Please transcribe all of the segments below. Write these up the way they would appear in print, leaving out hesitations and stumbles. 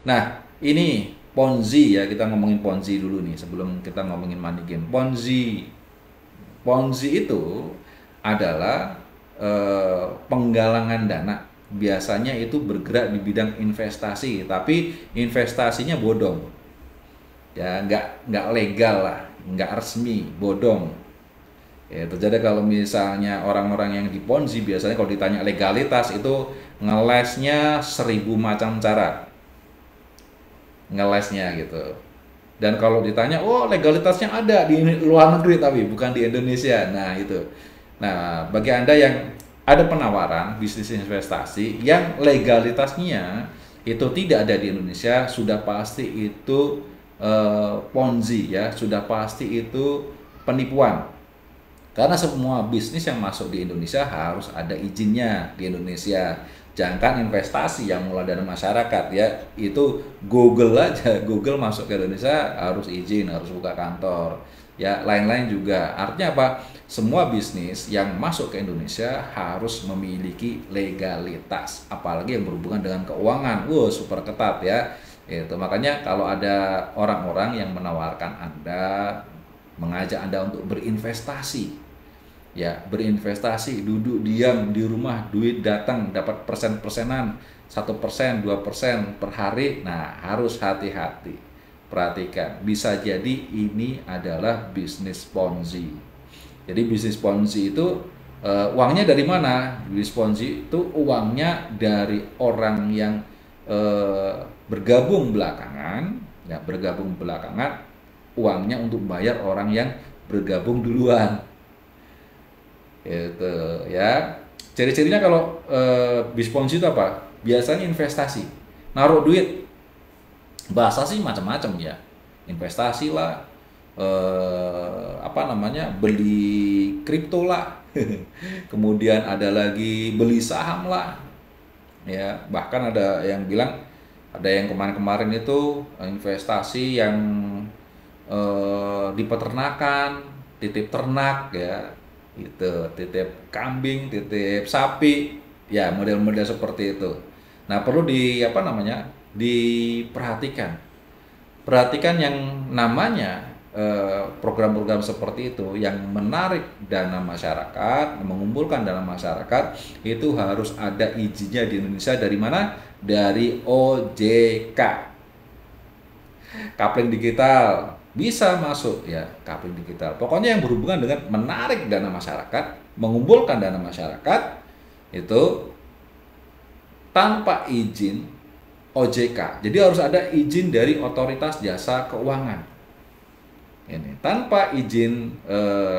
Nah, ini Ponzi ya, kita ngomongin Ponzi dulu nih sebelum kita ngomongin money game. Ponzi, Ponzi itu adalah penggalangan dana. Biasanya itu bergerak di bidang investasi, tapi investasinya bodong. Ya, nggak legal lah, nggak resmi, bodong. Ya, terjadi kalau misalnya orang-orang yang di Ponzi biasanya kalau ditanya legalitas itu ngelesnya 1.000 macam cara ngelesnya gitu. Dan kalau ditanya, oh legalitasnya ada di luar negeri tapi bukan di Indonesia. Nah itu. Nah bagi Anda yang ada penawaran bisnis investasi yang legalitasnya itu tidak ada di Indonesia, sudah pasti itu Ponzi ya, sudah pasti itu penipuan. Karena semua bisnis yang masuk di Indonesia harus ada izinnya di Indonesia. Jangankan investasi yang mulai dari masyarakat ya, itu Google aja, Google masuk ke Indonesia harus izin, harus buka kantor. Ya, lain-lain juga. Artinya apa? Semua bisnis yang masuk ke Indonesia harus memiliki legalitas, apalagi yang berhubungan dengan keuangan. Wow, super ketat ya. Itu makanya kalau ada orang-orang yang menawarkan Anda, mengajak Anda untuk berinvestasi, ya berinvestasi, duduk diam di rumah, duit datang dapat persen-persenan, 1%, 2% per hari. Nah harus hati-hati, perhatikan, bisa jadi ini adalah bisnis Ponzi. Jadi bisnis Ponzi itu uangnya dari mana? Bisnis Ponzi itu uangnya dari orang yang bergabung belakangan, ya bergabung belakangan, uangnya untuk bayar orang yang bergabung duluan. Itu ya. Ciri-cirinya kalau bisponsi itu apa? Biasanya investasi. Naruh duit. Bahasa sih macam-macam ya. Investasi lah, apa namanya? Beli kripto lah. Kemudian ada lagi beli saham lah. Ya, bahkan ada yang bilang, ada yang kemarin-kemarin itu investasi yang di peternakan, titip ternak ya, itu titip kambing, titip sapi, ya model-model seperti itu. Nah perlu di apa namanya diperhatikan, perhatikan yang namanya program-program seperti itu yang menarik dana masyarakat, mengumpulkan dana masyarakat, itu harus ada izinnya di Indonesia. Dari mana? Dari OJK. Kapling digital bisa masuk ya, kapling digital. Pokoknya yang berhubungan dengan menarik dana masyarakat, mengumpulkan dana masyarakat itu tanpa izin OJK. Jadi harus ada izin dari Otoritas Jasa Keuangan. Ini tanpa izin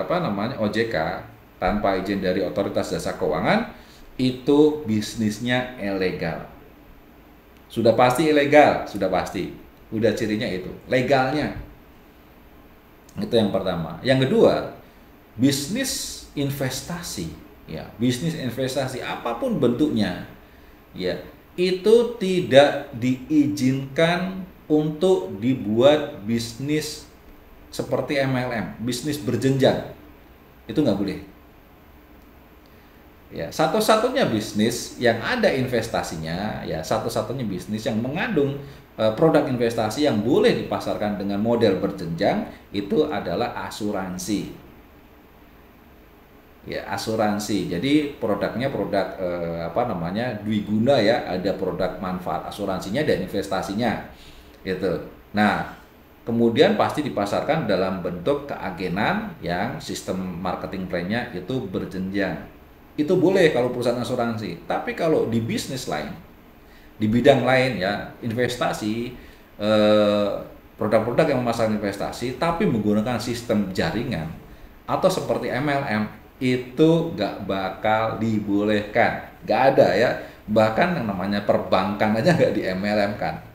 apa namanya OJK, tanpa izin dari Otoritas Jasa Keuangan itu bisnisnya ilegal. Sudah pasti ilegal, sudah pasti. Udah cirinya itu, legalnya. Itu yang pertama. Yang kedua, bisnis investasi, ya, bisnis investasi apapun bentuknya, ya, itu tidak diizinkan untuk dibuat bisnis seperti MLM, bisnis berjenjang. Itu nggak boleh. Ya, satu-satunya bisnis yang ada investasinya, ya satu-satunya bisnis yang mengandung produk investasi yang boleh dipasarkan dengan model berjenjang itu adalah asuransi. Ya, asuransi. Jadi produknya produk apa namanya? Dwiguna ya, ada produk manfaat asuransinya dan investasinya. Gitu. Nah, kemudian pasti dipasarkan dalam bentuk keagenan yang sistem marketing plan-nya itu berjenjang. Itu boleh kalau perusahaan asuransi. Tapi kalau di bisnis lain, di bidang lain ya, investasi, produk-produk yang memasarkan investasi tapi menggunakan sistem jaringan atau seperti MLM, itu nggak bakal dibolehkan. Nggak ada ya. Bahkan yang namanya perbankan aja nggak di MLM kan.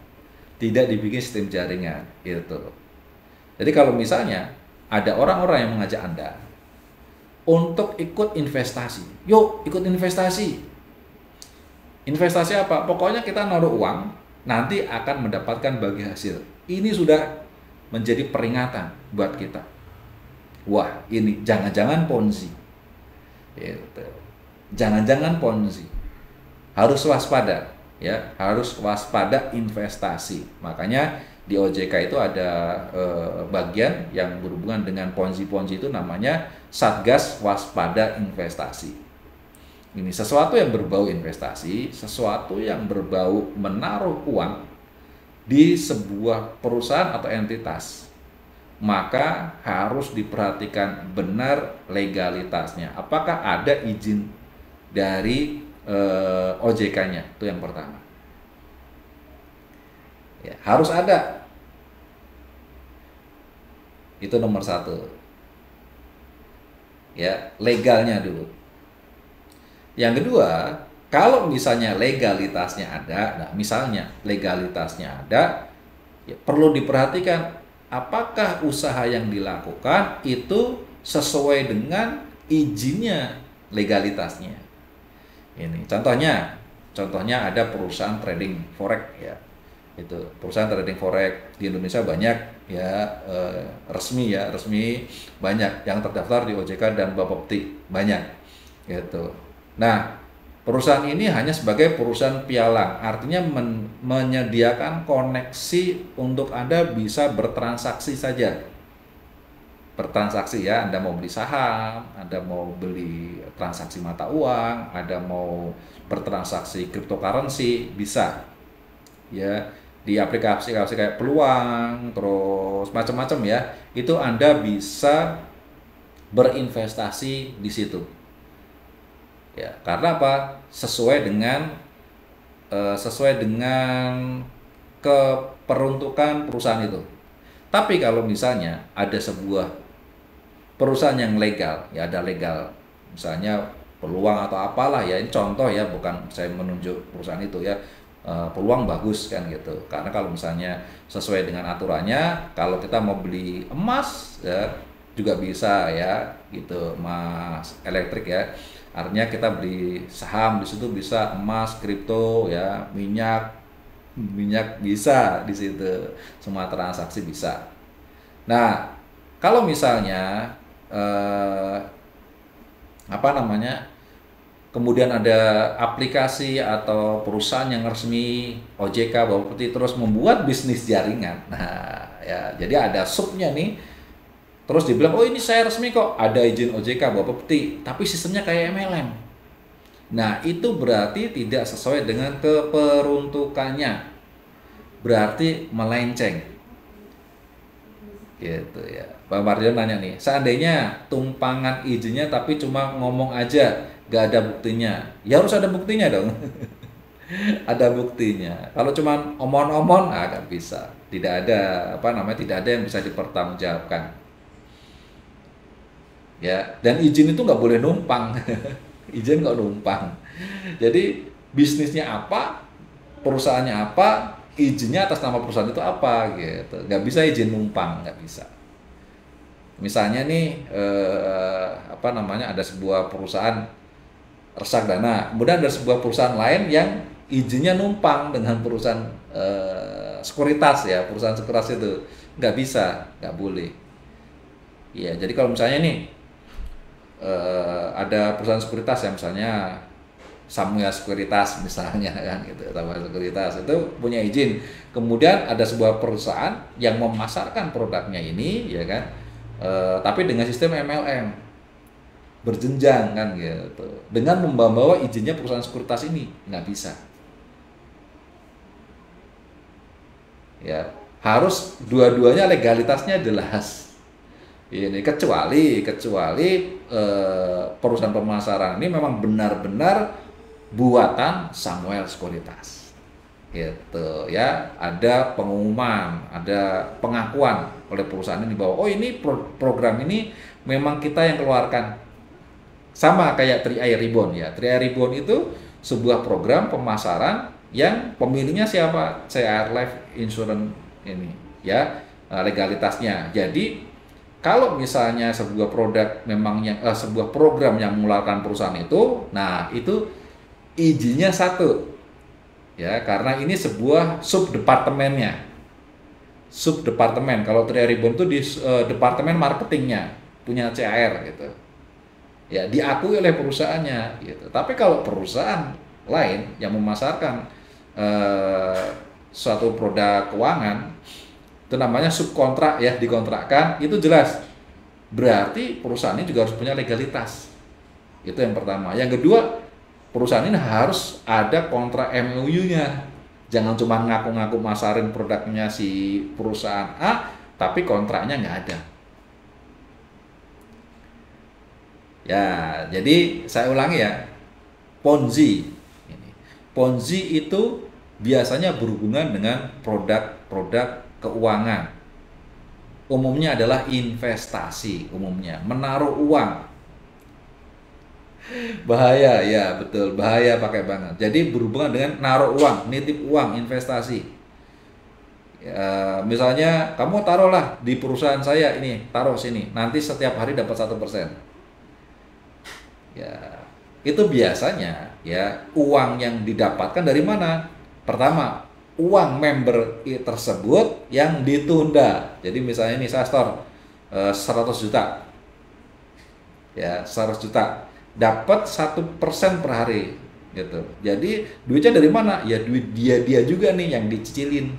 Tidak dibikin sistem jaringan itu. Jadi kalau misalnya ada orang-orang yang mengajak Anda untuk ikut investasi, yuk ikut investasi. Investasi apa? Pokoknya kita naruh uang, nanti akan mendapatkan bagi hasil. Ini sudah menjadi peringatan buat kita. Wah, ini jangan-jangan Ponzi. Gitu. Jangan-jangan Ponzi. Harus waspada. ya, harus waspada investasi. Makanya di OJK itu ada bagian yang berhubungan dengan ponzi-ponzi, itu namanya Satgas Waspada Investasi. Ini sesuatu yang berbau investasi, sesuatu yang berbau menaruh uang di sebuah perusahaan atau entitas, maka harus diperhatikan benar legalitasnya. Apakah ada izin dari OJK-nya? Itu yang pertama. Ya, harus ada. Itu nomor satu. Ya, legalnya dulu. Yang kedua, kalau misalnya legalitasnya ada, nah misalnya legalitasnya ada, ya perlu diperhatikan apakah usaha yang dilakukan itu sesuai dengan izinnya, legalitasnya. Ini contohnya ada perusahaan trading forex, ya. Itu perusahaan trading forex di Indonesia banyak, ya, resmi banyak yang terdaftar di OJK dan Bapepti, banyak gitu. Nah, perusahaan ini hanya sebagai perusahaan pialang, artinya menyediakan koneksi untuk Anda bisa bertransaksi saja. Bertransaksi, ya, Anda mau beli saham, Anda mau beli transaksi mata uang, Anda mau bertransaksi cryptocurrency, bisa. Ya, di aplikasi-aplikasi kayak Peluang, terus macam-macam, ya. Itu Anda bisa berinvestasi di situ. Ya, karena apa? Sesuai dengan keperuntukan perusahaan itu. Tapi kalau misalnya ada sebuah perusahaan yang legal, ya ada legal, misalnya Peluang atau apalah, ya, ini contoh, ya, bukan saya menunjuk perusahaan itu, ya. Peluang bagus kan gitu. Karena kalau misalnya sesuai dengan aturannya, kalau kita mau beli emas, ya, juga bisa, ya, gitu, emas elektrik, ya. Artinya kita beli saham di situ bisa, emas, kripto, ya, minyak bisa di situ, semua transaksi bisa. Nah, kalau misalnya kemudian ada aplikasi atau perusahaan yang resmi OJK Bapepti terus membuat bisnis jaringan. Nah, ya, jadi ada subnya nih. Terus dibilang, oh ini saya resmi kok, ada izin OJK Bapepti, tapi sistemnya kayak MLM. Nah, itu berarti tidak sesuai dengan keperuntukannya. Berarti melenceng. Gitu, ya. Bang Mardian nanya nih, seandainya tumpangan izinnya tapi cuma ngomong aja, gak ada buktinya. Ya harus ada buktinya dong. Ada buktinya. Kalau cuma omong-omong, gak bisa. Tidak ada yang bisa dipertanggungjawabkan. Ya, dan izin itu nggak boleh numpang. Izin nggak numpang. Jadi bisnisnya apa, perusahaannya apa, izinnya atas nama perusahaan itu apa, gitu. Nggak bisa izin numpang, nggak bisa. Misalnya nih ada sebuah perusahaan reksadana, kemudian ada sebuah perusahaan lain yang izinnya numpang dengan perusahaan sekuritas, ya, perusahaan sekuritas itu nggak bisa, nggak boleh. Ya, jadi kalau misalnya nih ada perusahaan sekuritas yang misalnya Samuel Sekuritas misalnya, kan gitu, Samuel Sekuritas itu punya izin. Kemudian ada sebuah perusahaan yang memasarkan produknya ini, ya kan, tapi dengan sistem MLM berjenjang, kan gitu, dengan membawa izinnya perusahaan sekuritas ini, nggak bisa. Ya, harus dua-duanya legalitasnya jelas. Ini kecuali perusahaan pemasaran ini memang benar-benar buatan Samuel Sekuritas, gitu, ya. Ada pengumuman, ada pengakuan oleh perusahaan ini bahwa oh ini program ini memang kita yang keluarkan, sama kayak 3i Ribbon, ya. 3i Ribbon itu sebuah program pemasaran yang pemiliknya siapa? CR Life Insurance ini, ya, legalitasnya. Jadi kalau misalnya sebuah sebuah program yang mengeluarkan perusahaan itu, nah itu izinnya satu, ya, karena ini sebuah subdepartemennya, subdepartemen. Kalau 3i Ribbon itu di departemen marketingnya punya CR, gitu, ya, diakui oleh perusahaannya, gitu. Tapi kalau perusahaan lain yang memasarkan eh, suatu produk keuangan, itu namanya subkontrak ya, dikontrakkan, itu jelas. Berarti perusahaan ini juga harus punya legalitas. Itu yang pertama. Yang kedua, perusahaan ini harus ada kontrak MOU-nya. Jangan cuma ngaku-ngaku masarin produknya si perusahaan A, tapi kontraknya nggak ada. Ya, jadi saya ulangi ya, Ponzi. Ponzi itu biasanya berhubungan dengan produk-produk keuangan. Umumnya adalah investasi, umumnya menaruh uang. Bahaya, ya betul, bahaya pakai banget. Jadi berhubungan dengan naruh uang, nitip uang, investasi. Ya, misalnya kamu taruhlah di perusahaan saya ini, taruh sini, nanti setiap hari dapat 1%. Ya, itu biasanya ya uang yang didapatkan dari mana? Pertama, uang member tersebut yang ditunda. Jadi misalnya ini saya store 100 juta, ya 100 juta, dapat 1% per hari, gitu. Jadi duitnya dari mana? Ya duit dia juga nih yang dicicilin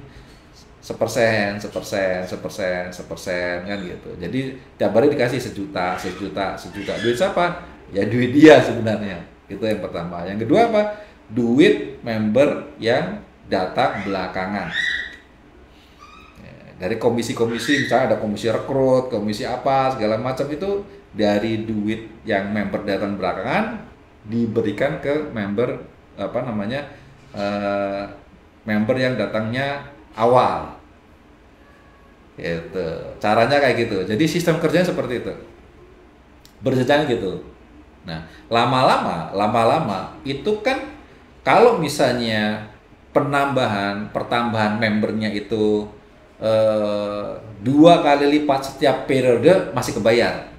1%, 1%, 1%, 1% kan gitu. Jadi tiap hari dikasih sejuta, sejuta, sejuta. Duit siapa? Ya duit dia sebenarnya. Itu yang pertama. Yang kedua apa? Duit member yang datang belakangan. Ya, dari komisi-komisi, misalnya ada komisi rekrut, komisi apa, segala macam, itu dari duit yang member datang belakangan diberikan ke member apa namanya member yang datangnya awal. Gitu. Caranya kayak gitu. Jadi sistem kerjanya seperti itu. Berjenjang gitu. Nah, lama-lama itu kan kalau misalnya pertambahan membernya itu 2 kali lipat setiap periode, masih kebayar.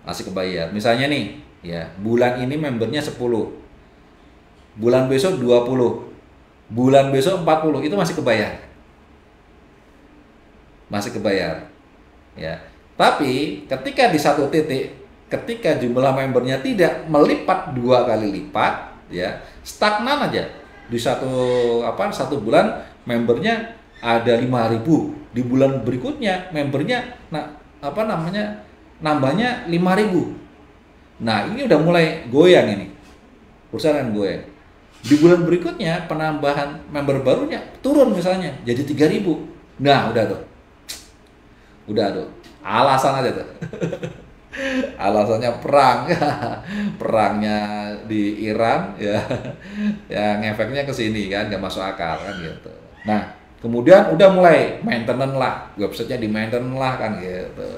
Masih kebayar. Misalnya nih, ya, bulan ini membernya 10. Bulan besok 20. Bulan besok 40, itu masih kebayar. Masih kebayar. Ya. Tapi ketika di satu titik, ketika jumlah membernya tidak melipat 2 kali lipat, ya, stagnan aja. Di satu bulan membernya ada 5.000, di bulan berikutnya membernya nambahnya 5.000. Nah, ini udah mulai goyang ini. Perusahaan goyang. Di bulan berikutnya penambahan member barunya turun misalnya jadi 3.000. Nah, udah tuh. Alasan aja tuh. Alasannya perang. Perangnya di Iran ya. Yang efeknya ke sini kan, nggak masuk akal kan gitu. Nah, kemudian udah mulai maintenance lah, websitenya di maintenance lah kan gitu.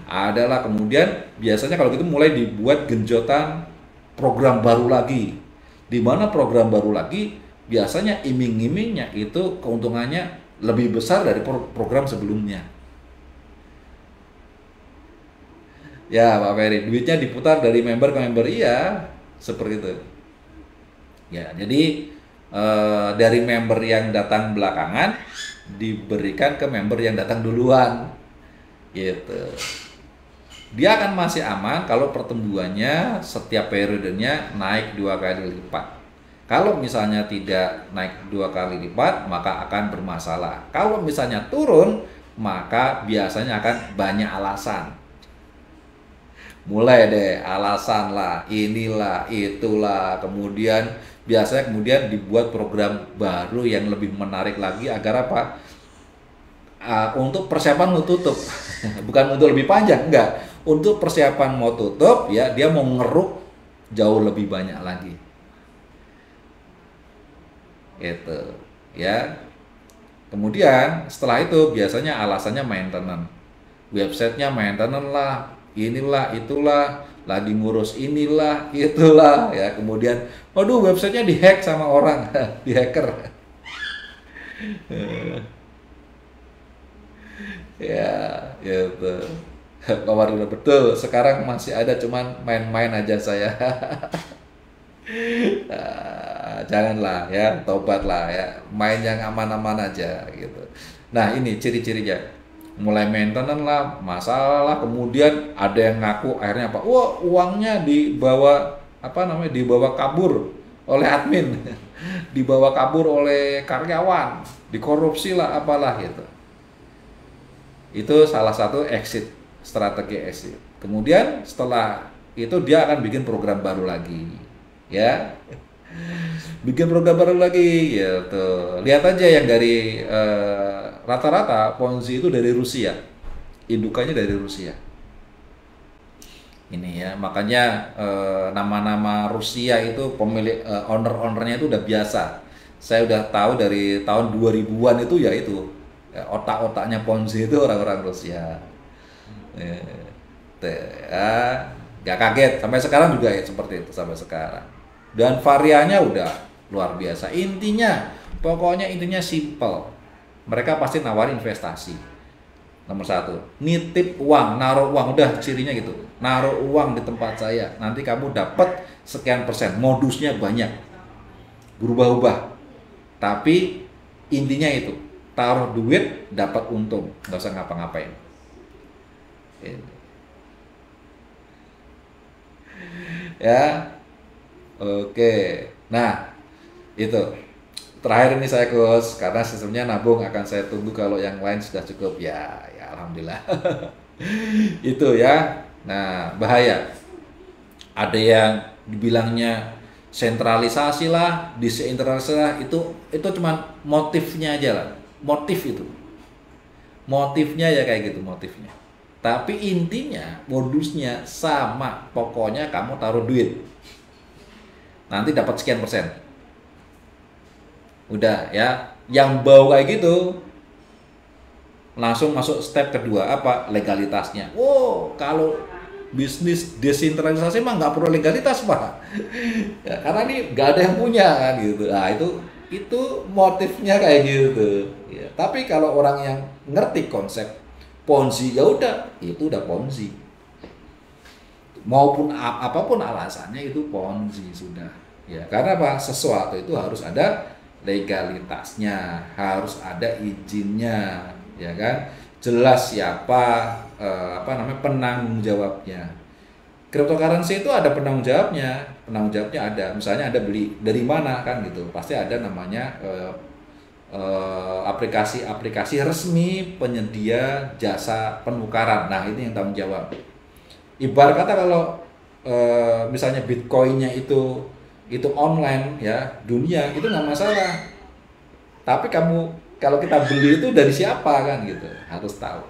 Adalah kemudian biasanya kalau gitu mulai dibuat genjotan program baru lagi. Di mana program baru lagi biasanya iming-imingnya itu keuntungannya lebih besar dari program sebelumnya. Ya Pak Ferry, duitnya diputar dari member ke member, iya seperti itu. Ya, jadi dari member yang datang belakangan diberikan ke member yang datang duluan, gitu. Dia akan masih aman kalau pertumbuhannya setiap periodenya naik 2 kali lipat. Kalau misalnya tidak naik 2 kali lipat, maka akan bermasalah. Kalau misalnya turun, maka biasanya akan banyak alasan. Mulai deh alasan lah, inilah, itulah, kemudian biasanya dibuat program baru yang lebih menarik lagi agar apa? Untuk persiapan mau tutup, bukan untuk lebih panjang, enggak. Untuk persiapan mau tutup, ya dia mau ngeruk jauh lebih banyak lagi. Gitu, ya. Kemudian setelah itu biasanya alasannya maintenance. Websitenya maintenance lah, inilah, itulah, lagi ngurus inilah, itulah, ya. Kemudian, waduh, websitenya dihack sama orang, dihacker. Ya, gitu. Pak Waruna, betul. Sekarang masih ada, cuman main-main aja saya. Janganlah ya, tobatlah ya, main yang aman-aman aja gitu. Nah, ini ciri-cirinya. Mulai maintenance lah, masalah, kemudian ada yang ngaku akhirnya apa? Wah, uangnya dibawa dibawa kabur oleh admin, dibawa kabur oleh karyawan, dikorupsi lah apalah gitu. Itu salah satu exit, strategi exit. Kemudian setelah itu dia akan bikin program baru lagi, ya, bikin program baru lagi, gitu. Lihat aja yang dari rata-rata Ponzi itu dari Rusia, indukannya dari Rusia. Ini ya, makanya nama-nama Rusia itu pemilik owner-ownernya itu udah biasa. Saya udah tahu dari tahun 2000-an itu ya itu otak-otaknya Ponzi itu orang-orang Rusia. Eh, ya, nggak kaget sampai sekarang juga ya seperti itu sampai sekarang. Dan variannya udah luar biasa. Pokoknya intinya simple. Mereka pasti nawarin investasi. Nomor satu, nitip uang, naruh uang, udah cirinya gitu. Naruh uang di tempat saya, nanti kamu dapat sekian persen. Modusnya banyak, berubah-ubah. Tapi intinya itu, taruh duit, dapat untung, nggak usah ngapa-ngapain. Ya, oke. Nah, itu. Terakhir ini saya Gus, karena sistemnya nabung akan saya tunggu kalau yang lain sudah cukup ya, ya alhamdulillah. Itu ya. Nah, bahaya. Ada yang dibilangnya sentralisasi lah, desentralisasi lah, itu cuma motifnya aja lah. Motif itu. Motifnya ya kayak gitu motifnya. Tapi intinya modusnya sama, pokoknya kamu taruh duit. Nanti dapat sekian persen. Udah ya, yang bau kayak gitu langsung masuk step kedua, apa? Legalitasnya. Wow, kalau bisnis desentralisasi mah nggak perlu legalitas Pak. Ya, karena ini nggak ada yang punya kan gitu. Nah itu motifnya kayak gitu. Ya, tapi kalau orang yang ngerti konsep Ponzi ya udah, itu udah Ponzi. Maupun apapun alasannya itu Ponzi sudah. Ya, karena apa? Sesuatu itu harus ada legalitasnya, harus ada izinnya, ya kan? Jelas siapa penanggung jawabnya. Cryptocurrency itu ada penanggung jawabnya ada. Misalnya Anda beli dari mana kan gitu, pasti ada namanya aplikasi-aplikasi resmi penyedia jasa penukaran. Nah ini yang tanggung jawab. Ibarat kata kalau misalnya Bitcoinnya itu online ya, dunia itu nggak masalah. Tapi kalau kita beli itu dari siapa kan gitu, harus tahu.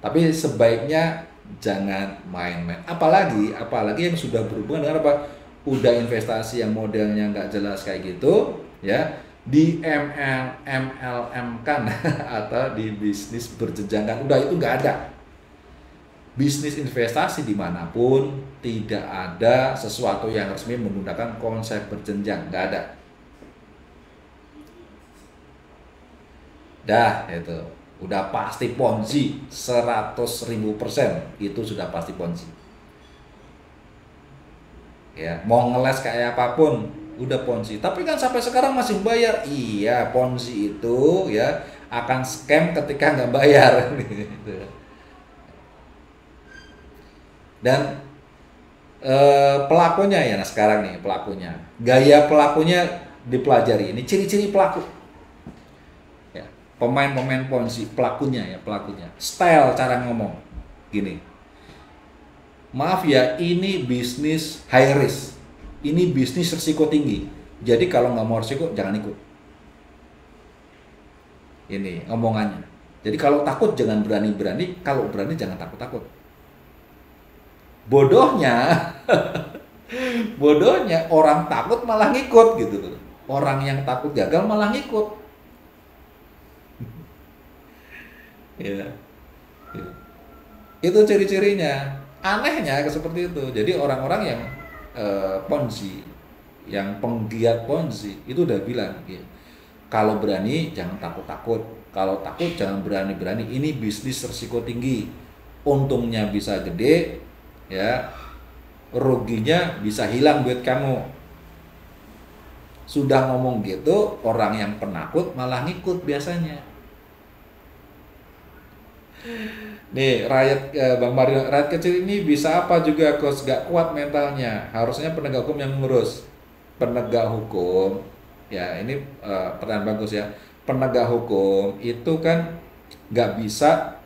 Tapi sebaiknya jangan main-main. Apalagi yang sudah berhubungan dengan apa? Udah investasi yang modelnya nggak jelas kayak gitu, ya di MLM kan atau di bisnis berjenjang kan, udah itu nggak ada. Bisnis investasi dimanapun tidak ada sesuatu yang resmi menggunakan konsep berjenjang, nggak ada. Dah itu udah pasti Ponzi 100.000%, itu sudah pasti Ponzi. Ya mau ngeles kayak apapun udah Ponzi. Tapi kan sampai sekarang masih bayar. Iya, Ponzi itu ya akan scam ketika nggak bayar. Dan pelakunya ya, nah sekarang nih pelakunya, gaya pelakunya dipelajari. Ini ciri-ciri pelaku. Ya, pemain-pemain Ponzi, pelakunya, style cara ngomong gini. Maaf ya, ini bisnis high risk, ini bisnis resiko tinggi. Jadi kalau nggak mau resiko jangan ikut. Ini omongannya. Jadi kalau takut jangan berani-berani, kalau berani jangan takut-takut. Bodohnya orang takut malah ngikut gitu loh. Orang yang takut gagal malah ngikut. Ya. Itu ciri-cirinya. Anehnya seperti itu. Jadi orang-orang yang Ponzi, yang penggiat Ponzi itu udah bilang, ya, kalau berani jangan takut-takut, kalau takut jangan berani-berani. Ini bisnis risiko tinggi, untungnya bisa gede, ya, ruginya bisa hilang duit kamu. Sudah ngomong gitu, orang yang penakut malah ngikut biasanya. Nih Bang Mario, rakyat kecil ini bisa apa juga Coach, gak kuat mentalnya, harusnya penegak hukum yang ngurus. penegak hukum, ya ini pertanyaan bagus ya. Penegak hukum itu kan nggak bisa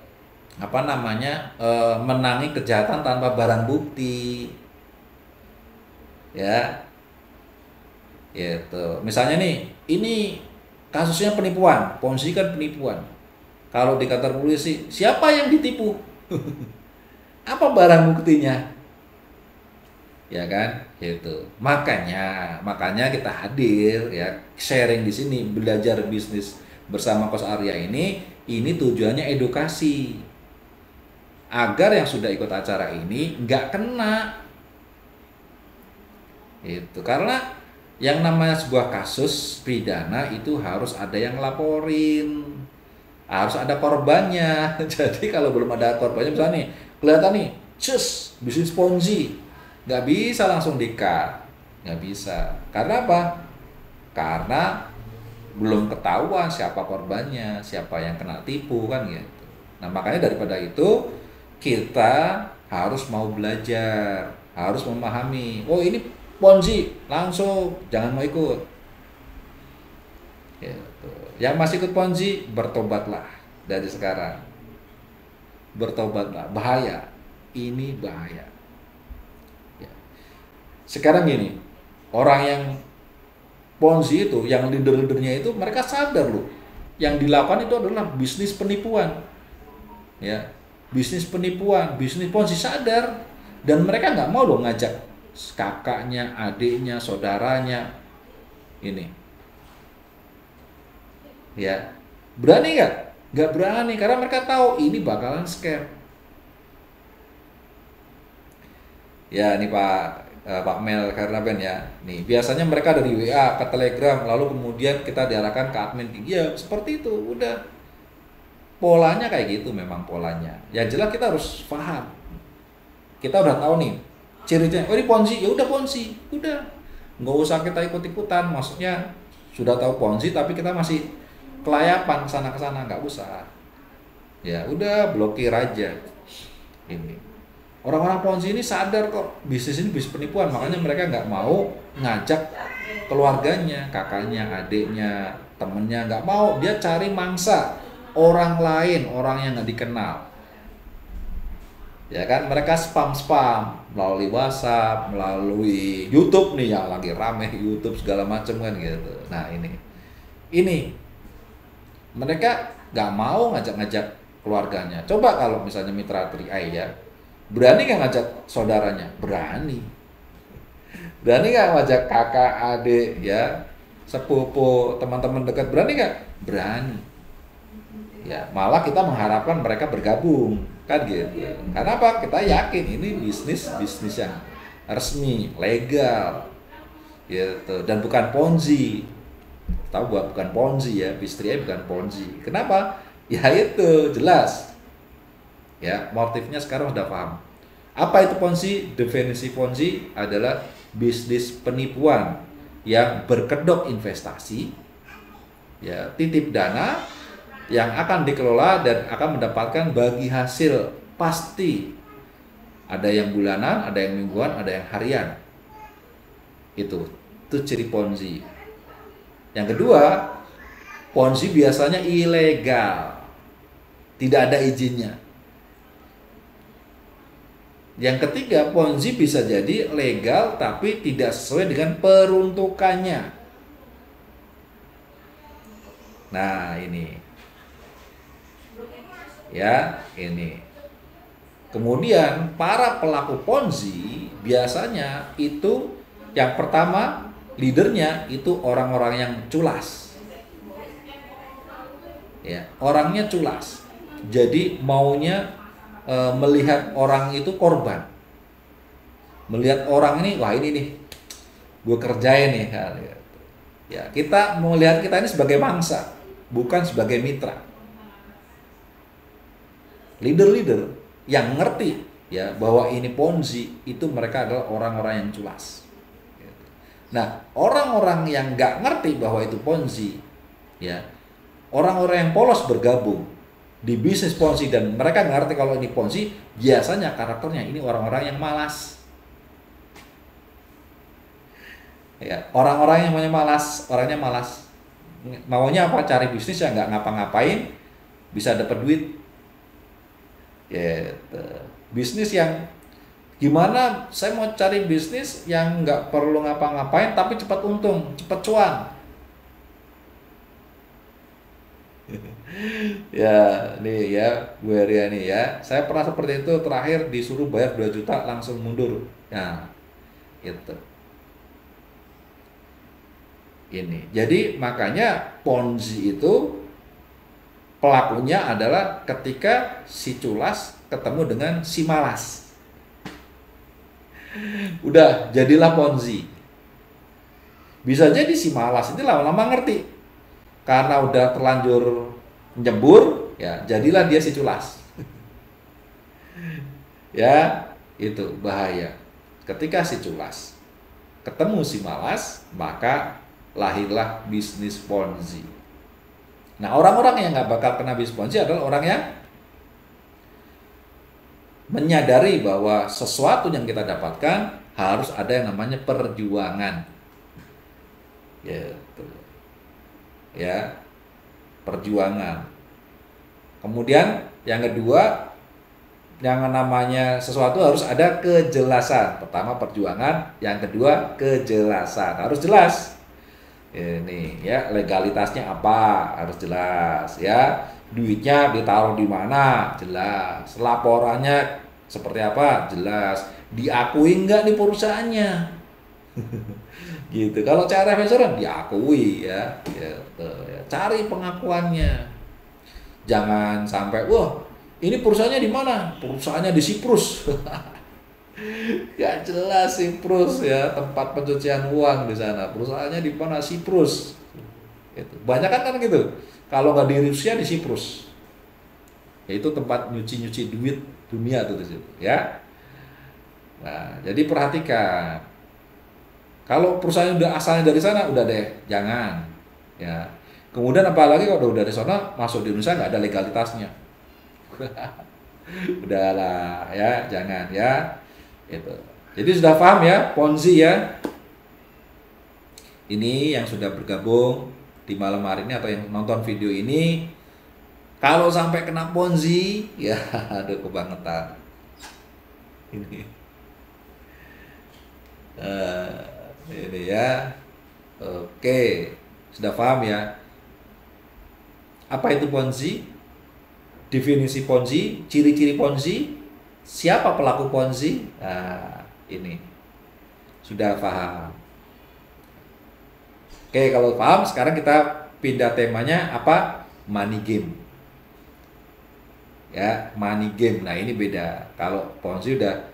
apa namanya menangi kejahatan tanpa barang bukti, ya, gitu. Misalnya nih, ini kasusnya penipuan, Ponzi kan penipuan. Kalau di kantor polisi, siapa yang ditipu? Apa barang buktinya? Ya kan, gitu. Makanya kita hadir ya, sharing di sini, belajar bisnis bersama Coach Arya ini tujuannya edukasi agar yang sudah ikut acara ini nggak kena. Itu karena yang namanya sebuah kasus pidana itu harus ada yang laporin, harus ada korbannya. Jadi kalau belum ada korbannya, misalnya nih kelihatan nih, bisnis Ponzi, nggak bisa langsung di-cut, nggak bisa. Karena apa? Karena belum ketahuan siapa korbannya, siapa yang kena tipu kan gitu. Nah makanya daripada itu kita harus mau belajar, harus memahami. Oh ini Ponzi, langsung jangan mau ikut. Gitu. Yang masih ikut Ponzi, bertobatlah dari sekarang. Bertobatlah, bahaya. Ini bahaya. Ya. Sekarang gini, orang yang Ponzi itu, yang leader-leadernya itu mereka sadar loh, yang dilakukan itu adalah bisnis penipuan, ya, bisnis penipuan, bisnis Ponzi, sadar, dan mereka nggak mau loh ngajak kakaknya, adiknya, saudaranya, ini, ya, berani nggak? Nggak berani karena mereka tahu ini bakalan scam. Ya, ini Pak Mel Karnaben ya. Nih, biasanya mereka dari WA ke Telegram, lalu kemudian kita diarahkan ke admin. Ya, seperti itu. Udah. Polanya kayak gitu memang polanya. Ya jelas kita harus paham. Kita udah tahu nih ciri-cirinya. Oh, ini Ponzi. Ya udah Ponzi. Udah. Nggak usah kita ikut-ikutan. Maksudnya sudah tahu Ponzi tapi kita masih kelayapan kesana kesana, nggak usah. Ya udah, blokir aja. Ini. Orang-orang Ponzi ini sadar kok bisnis ini bisnis penipuan, makanya mereka nggak mau ngajak keluarganya, kakaknya, adiknya, temennya, nggak mau. Dia cari mangsa orang lain, orang yang nggak dikenal. Ya kan, mereka spam melalui WhatsApp, melalui YouTube nih yang lagi rame, YouTube segala macam kan gitu. Nah ini mereka nggak mau ngajak-ngajak keluarganya. Coba kalau misalnya mitra 3i ya, berani nggak ngajak saudaranya? Berani. Berani nggak ngajak kakak, adik, ya, sepupu, teman-teman dekat? Berani nggak? Berani. Ya, malah kita mengharapkan mereka bergabung, kan gitu. Karena apa? Kita yakin ini bisnis yang resmi, legal, gitu, dan bukan Ponzi. Tahu bukan Ponzi ya, bisnisnya bukan Ponzi. Kenapa? Ya itu jelas. Ya, motifnya sekarang sudah paham. Apa itu Ponzi? Definisi Ponzi adalah bisnis penipuan yang berkedok investasi, ya, titip dana yang akan dikelola dan akan mendapatkan bagi hasil pasti. Ada yang bulanan, ada yang mingguan, ada yang harian. Itu ciri Ponzi. Yang kedua, Ponzi biasanya ilegal, tidak ada izinnya. Yang ketiga, Ponzi bisa jadi legal tapi tidak sesuai dengan peruntukannya. Nah, ini. Ya, ini. Kemudian para pelaku Ponzi biasanya itu yang pertama, leadernya itu orang-orang yang culas. Ya, orangnya culas. Jadi maunya melihat orang itu korban, melihat orang ini, wah ini nih gue kerjain nih, ya, kita melihat kita ini sebagai mangsa, bukan sebagai mitra. Leader-leader yang ngerti ya bahwa ini Ponzi, itu mereka adalah orang-orang yang culas. Nah, orang-orang yang nggak ngerti bahwa itu Ponzi, ya, orang-orang yang polos bergabung di bisnis Ponzi dan mereka ngerti kalau ini Ponzi, biasanya karakternya ini orang-orang yang malas. Ya, orang-orang yang maunya malas, orangnya malas. Maunya apa? Cari bisnis yang nggak ngapa-ngapain, bisa dapat duit. Gitu. Bisnis yang gimana? Saya mau cari bisnis yang nggak perlu ngapa-ngapain, tapi cepat untung, cepat cuan. Ya, nih ya, Bu Heria nih ya. Saya pernah seperti itu, terakhir disuruh bayar 2 juta langsung mundur. Nah, itu. Ini. Jadi makanya Ponzi itu pelakunya adalah ketika si culas ketemu dengan si malas. Udah, jadilah Ponzi. Bisa jadi si malas itu lama-lama ngerti. Karena udah terlanjur nyebur, ya jadilah dia si culas. Ya, itu bahaya. Ketika si culas ketemu si malas, maka lahirlah bisnis Ponzi. Nah, orang-orang yang nggak bakal kena bisnis Ponzi adalah orang yang menyadari bahwa sesuatu yang kita dapatkan harus ada yang namanya perjuangan. Gitu. Ya, perjuangan. Kemudian yang kedua, yang namanya sesuatu harus ada kejelasan. Pertama perjuangan, yang kedua kejelasan. Harus jelas. Ini ya, legalitasnya apa? Harus jelas ya. Duitnya ditaruh di mana? Jelas. Laporannya seperti apa? Jelas. Diakui enggak nih perusahaannya? Gitu. Kalau cara investor diakui ya. Gitu ya. Cari pengakuannya. Jangan sampai wah, ini perusahaannya di mana? Perusahaannya di Siprus. Gak jelas Siprus ya, tempat pencucian uang di sana. Perusahaannya di mana? Siprus. Itu. Banyak kan gitu. Kalau nggak di Rusia di Siprus. Yaitu tempat nyuci-nyuci duit dunia tuh di situ, ya. Nah, jadi perhatikan. Kalau perusahaan udah asalnya dari sana, udah deh, jangan. Ya. Kemudian apalagi kalau udah dari sana masuk di Indonesia nggak ada legalitasnya. Udahlah ya, jangan ya. Itu. Jadi sudah paham ya, Ponzi ya. Ini yang sudah bergabung di malam hari ini atau yang nonton video ini, kalau sampai kena Ponzi, ya aduh kebangetan. Ini. Ini ya. Oke, sudah paham ya. Apa itu Ponzi? Definisi Ponzi, ciri-ciri Ponzi, siapa pelaku Ponzi? Nah, ini sudah paham. Oke, kalau paham, sekarang kita pindah temanya apa? Money game. Ya, money game. Nah, ini beda. Kalau Ponzi udah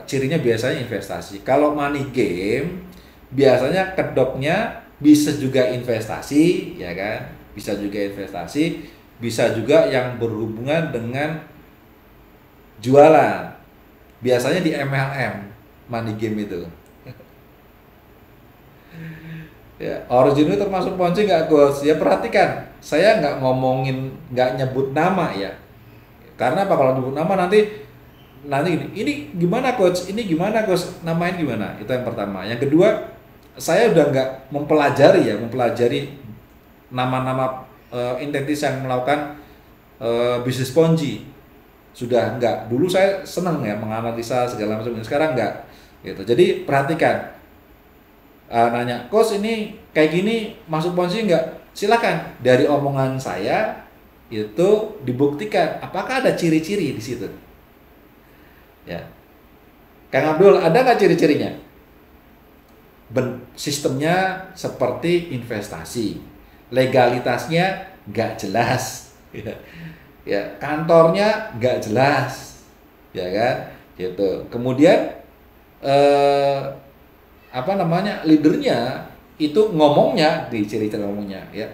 cirinya biasanya investasi. Kalau money game biasanya kedoknya bisa juga investasi, ya kan? Bisa juga investasi, bisa juga yang berhubungan dengan jualan. Biasanya di MLM money game itu. Ya, origin itu termasuk Ponzi nggak, Coach? Ya perhatikan, saya nggak ngomongin, nggak nyebut nama ya. Karena apa? Kalau nyebut nama nanti gini, ini gimana Coach? Ini gimana Coach? Namain gimana? Itu yang pertama. Yang kedua, saya udah nggak mempelajari nama-nama entitas yang melakukan bisnis Ponzi. Sudah nggak. Dulu saya senang ya menganalisa segala macam. Sekarang nggak. Gitu. Jadi perhatikan. Nanya, Coach ini kayak gini masuk Ponzi nggak? Silakan. Dari omongan saya itu dibuktikan. Apakah ada ciri-ciri di situ? Ya, Kang Abdul, ada nggak ciri-cirinya? Sistemnya seperti investasi, legalitasnya nggak jelas, ya, kantornya nggak jelas, ya kan, gitu. Kemudian leadernya itu ngomongnya di ciri-ciri ngomongnya, ya,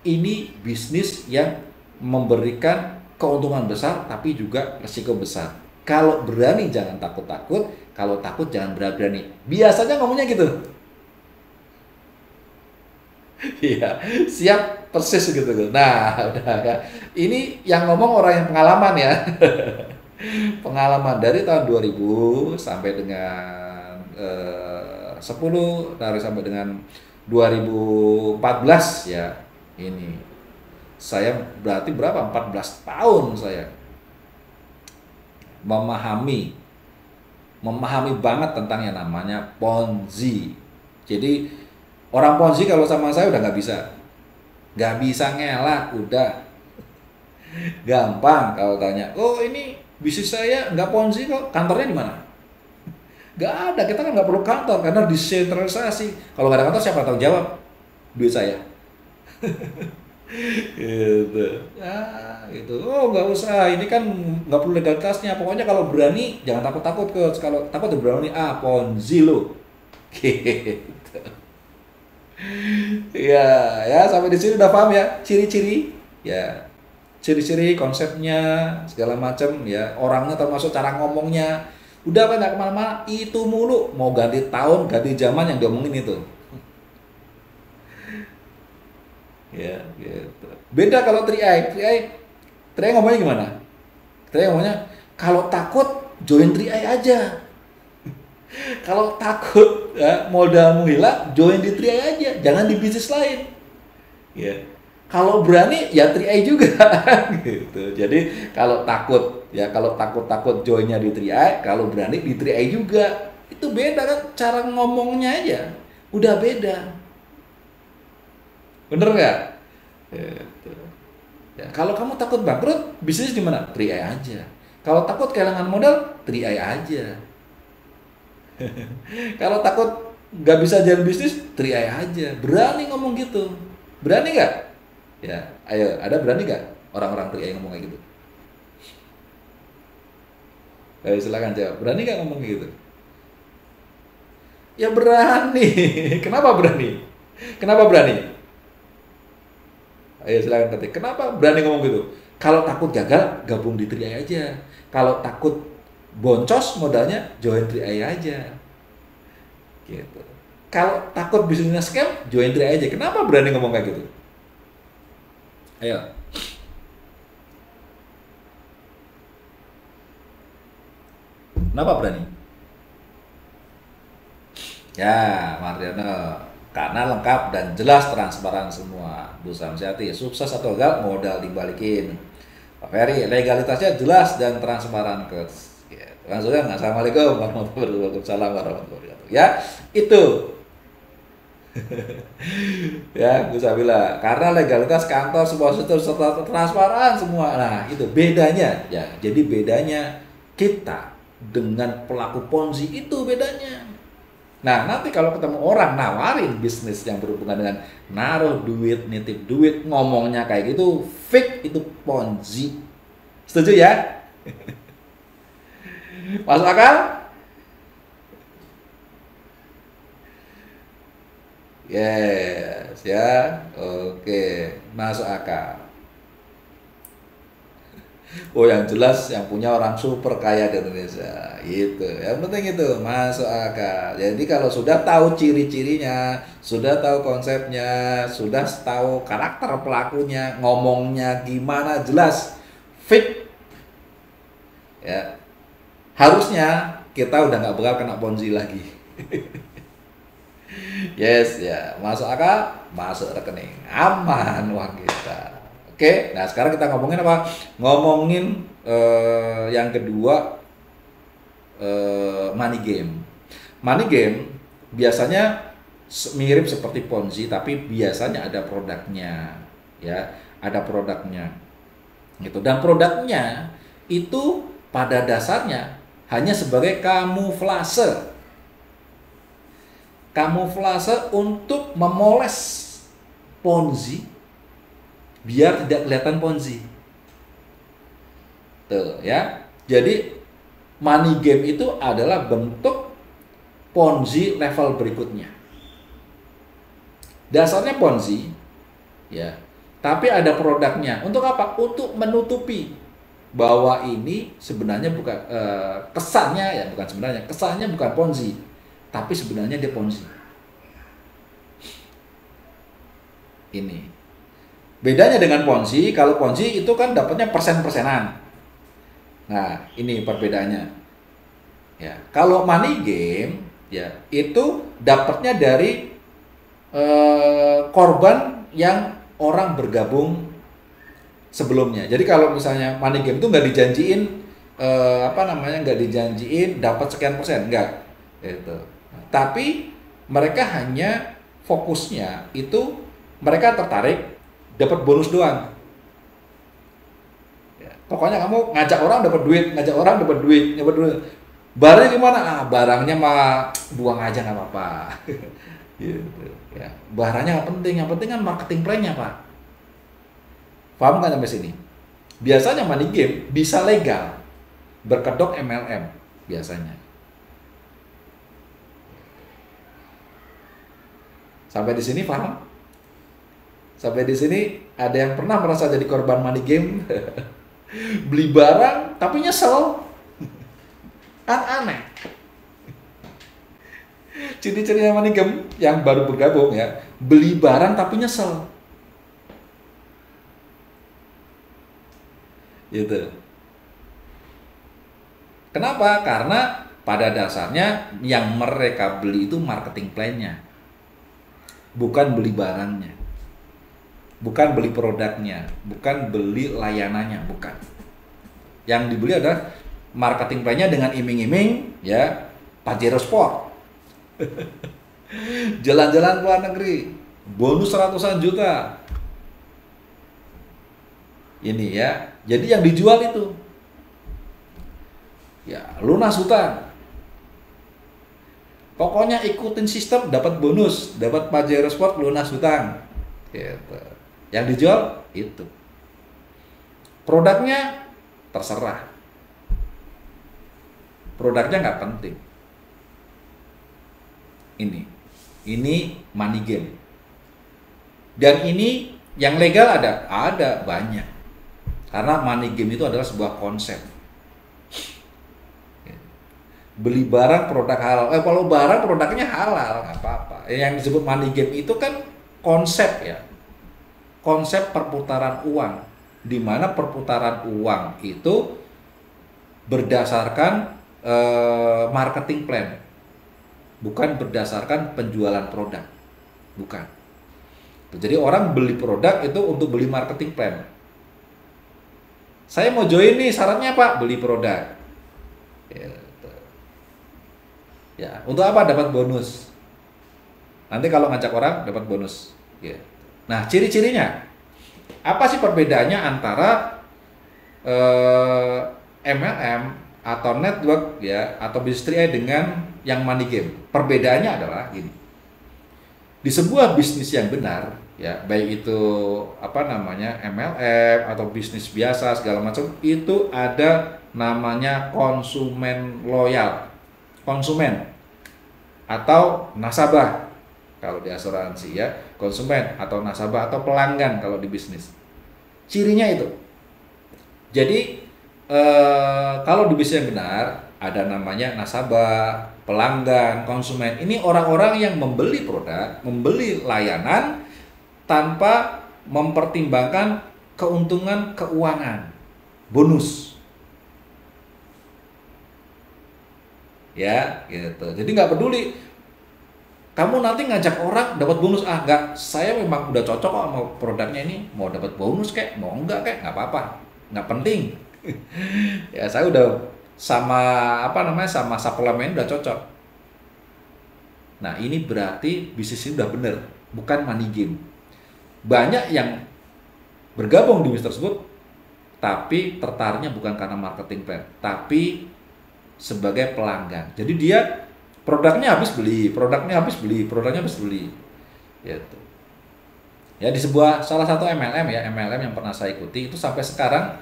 ini bisnis yang memberikan keuntungan besar tapi juga risiko besar. Kalau berani jangan takut-takut, kalau takut jangan berani-berani. Biasanya ngomongnya gitu. Iya, siap persis gitu. Nah, udah ya. Ini yang ngomong orang yang pengalaman ya. Pengalaman dari tahun 2000 sampai dengan 10 tarik sampai dengan 2014 ya. Ini saya berarti berapa? 14 tahun saya memahami banget tentang yang namanya Ponzi. Jadi orang Ponzi kalau sama saya udah nggak bisa ngelak, udah gampang. Kalau tanya, oh ini bisnis saya nggak Ponzi kok, kantornya di mana? Nggak ada, kita kan nggak perlu kantor karena desentralisasi. Kalau nggak ada kantor siapa tahu jawab duit saya. Gitu. Ah, gitu. Oh nggak usah, ini kan nggak perlu legalitasnya. Pokoknya kalau berani jangan takut-takut ke. Kalau takut berani, Ponzi lo. Gitu. Ya, ya sampai di sini udah paham ya ciri-ciri, ya ciri-ciri konsepnya segala macam ya, orangnya termasuk cara ngomongnya. Udah apa nggak kemana-mana itu mulu, mau ganti tahun ganti zaman yang diomongin itu. Ya, gitu. Beda kalau 3i ngomongnya gimana? 3i ngomongnya kalau takut join 3i aja. Kalau takut ya, modalmu hilang, join di 3i aja, jangan di bisnis lain. Ya. Kalau berani ya 3i juga gitu. Jadi kalau takut joinnya di 3i, kalau berani di 3i juga. Itu beda kan cara ngomongnya aja. Udah beda. Bener nggak? Gitu. Ya, kalau kamu takut bangkrut, bisnis di mana? 3i aja. Kalau takut kehilangan modal, 3i aja. Kalau takut nggak bisa jalan bisnis, 3i aja. Berani ngomong gitu. Berani nggak? Ya, ayo, ada berani nggak orang-orang 3i ngomong kayak gitu? Ayo silakan jawab. Berani nggak ngomong kayak gitu? Ya berani. Kenapa berani? Kenapa berani? Ayo silakan ketik. Kenapa berani ngomong gitu? Kalau takut gagal, gabung di 3i aja. Kalau takut boncos modalnya, join 3i aja. Gitu. Kalau takut bisnisnya scam, join 3i aja. Kenapa berani ngomong kayak gitu? Ayo. Kenapa berani? Ya, Mariano. Karena lengkap dan jelas transparan semua. Bu Samsiati, sukses atau gagal modal dibalikin. Pak Ferry, legalitasnya jelas dan transparan ke. Langsung kan, assalamualaikum warahmatullahi wabarakatuh. Ya, itu. Ya, bisa bilang karena legalitas kantor sebuah situs serta transparan semua. Nah, itu bedanya. Ya, jadi bedanya kita dengan pelaku Ponzi itu bedanya. Nah, nanti kalau ketemu orang nawarin bisnis yang berhubungan dengan naruh duit, nitip duit, ngomongnya kayak gitu, fake, itu Ponzi. Setuju ya? Masuk akal? Yes, ya. Oke, masuk akal. Oh, yang jelas yang punya orang super kaya di Indonesia. Gitu. Yang penting itu masuk akal. Jadi kalau sudah tahu ciri-cirinya, sudah tahu konsepnya, sudah tahu karakter pelakunya, ngomongnya gimana jelas fit. Ya. Harusnya kita udah nggak bakal kena Ponzi lagi. Yes, ya. Masuk akal, masuk rekening. Aman uang kita. Oke, nah sekarang kita ngomongin apa? Ngomongin yang kedua, money game. Money game biasanya mirip seperti Ponzi, tapi biasanya ada produknya, ya, ada produknya, gitu. Dan produknya itu pada dasarnya hanya sebagai kamuflase untuk memoles Ponzi biar tidak kelihatan Ponzi. Tuh ya. Jadi money game itu adalah bentuk Ponzi level berikutnya. Dasarnya Ponzi ya. Tapi ada produknya. Untuk apa? Untuk menutupi bahwa ini sebenarnya bukan kesannya bukan Ponzi, tapi sebenarnya dia Ponzi. Ini. Bedanya dengan Ponzi, kalau Ponzi itu kan dapatnya persen-persenan. Nah, ini perbedaannya. Ya, kalau money game, ya itu dapatnya dari korban yang orang bergabung sebelumnya. Jadi kalau misalnya money game itu nggak dijanjiin nggak dijanjiin dapat sekian persen, enggak itu. Tapi mereka hanya fokusnya itu mereka tertarik dapat bonus doang. Ya, pokoknya kamu ngajak orang dapat duit, ngajak orang dapat duit, dapat duit. Barangnya gimana? Barangnya mah buang aja nggak apa-apa. Gitu. Ya, barangnya nggak penting, yang penting kan marketing plan-nya, Pak. Paham nggak sampai sini? Biasanya money game bisa legal, berkedok MLM biasanya. Sampai di sini paham? Sampai di sini ada yang pernah merasa jadi korban money game? Beli barang tapi nyesel. Kan aneh. Ciri-ciri money game yang baru bergabung ya, beli barang tapi nyesel. Gitu. Kenapa? Karena pada dasarnya yang mereka beli itu marketing plan-nya. Bukan beli barangnya. Bukan beli produknya, bukan beli layanannya, bukan. Yang dibeli adalah marketing plan-nya dengan iming-iming ya, Pajero Sport. Jalan-jalan ke luar negeri, bonus ratusan juta. Ini ya. Jadi yang dijual itu ya, lunas hutang. Pokoknya ikutin sistem dapat bonus, dapat Pajero Sport lunas hutang. Gitu. Yang dijual itu. Produknya terserah. Produknya nggak penting. Ini money game. Dan ini yang legal ada banyak. Karena money game itu adalah sebuah konsep. Beli barang produk halal. Kalau barang produknya halal nggak apa-apa. Yang disebut money game itu kan konsep ya. Konsep perputaran uang, di mana perputaran uang itu berdasarkan marketing plan, bukan berdasarkan penjualan produk, bukan. Jadi orang beli produk itu untuk beli marketing plan. Saya mau join nih, syaratnya Pak, beli produk. Ya, untuk apa? Dapat bonus. Nanti kalau ngajak orang dapat bonus. Ya. Nah, ciri-cirinya apa sih perbedaannya antara MLM atau network ya atau bisnis 3i dengan yang money game? Perbedaannya adalah gini. Di sebuah bisnis yang benar ya, baik itu MLM atau bisnis biasa segala macam, itu ada namanya konsumen loyal. Konsumen atau nasabah kalau di asuransi ya, konsumen atau nasabah atau pelanggan kalau di bisnis. Cirinya itu. Jadi kalau di bisnis yang benar ada namanya nasabah, pelanggan, konsumen. Ini orang-orang yang membeli produk, membeli layanan tanpa mempertimbangkan keuntungan keuangan, bonus. Ya, gitu. Jadi nggak peduli. Kamu nanti ngajak orang dapat bonus, enggak, saya memang udah cocok kok sama produknya ini, mau dapat bonus kek, mau enggak kek, nggak apa-apa, nggak penting. Ya saya udah sama sama suplemen udah cocok. Nah ini berarti bisnis ini udah bener, bukan money game. Banyak yang bergabung di bisnis tersebut, tapi tertariknya bukan karena marketing plan, tapi sebagai pelanggan. Jadi dia produknya habis beli, gitu. Ya di salah satu MLM yang pernah saya ikuti itu sampai sekarang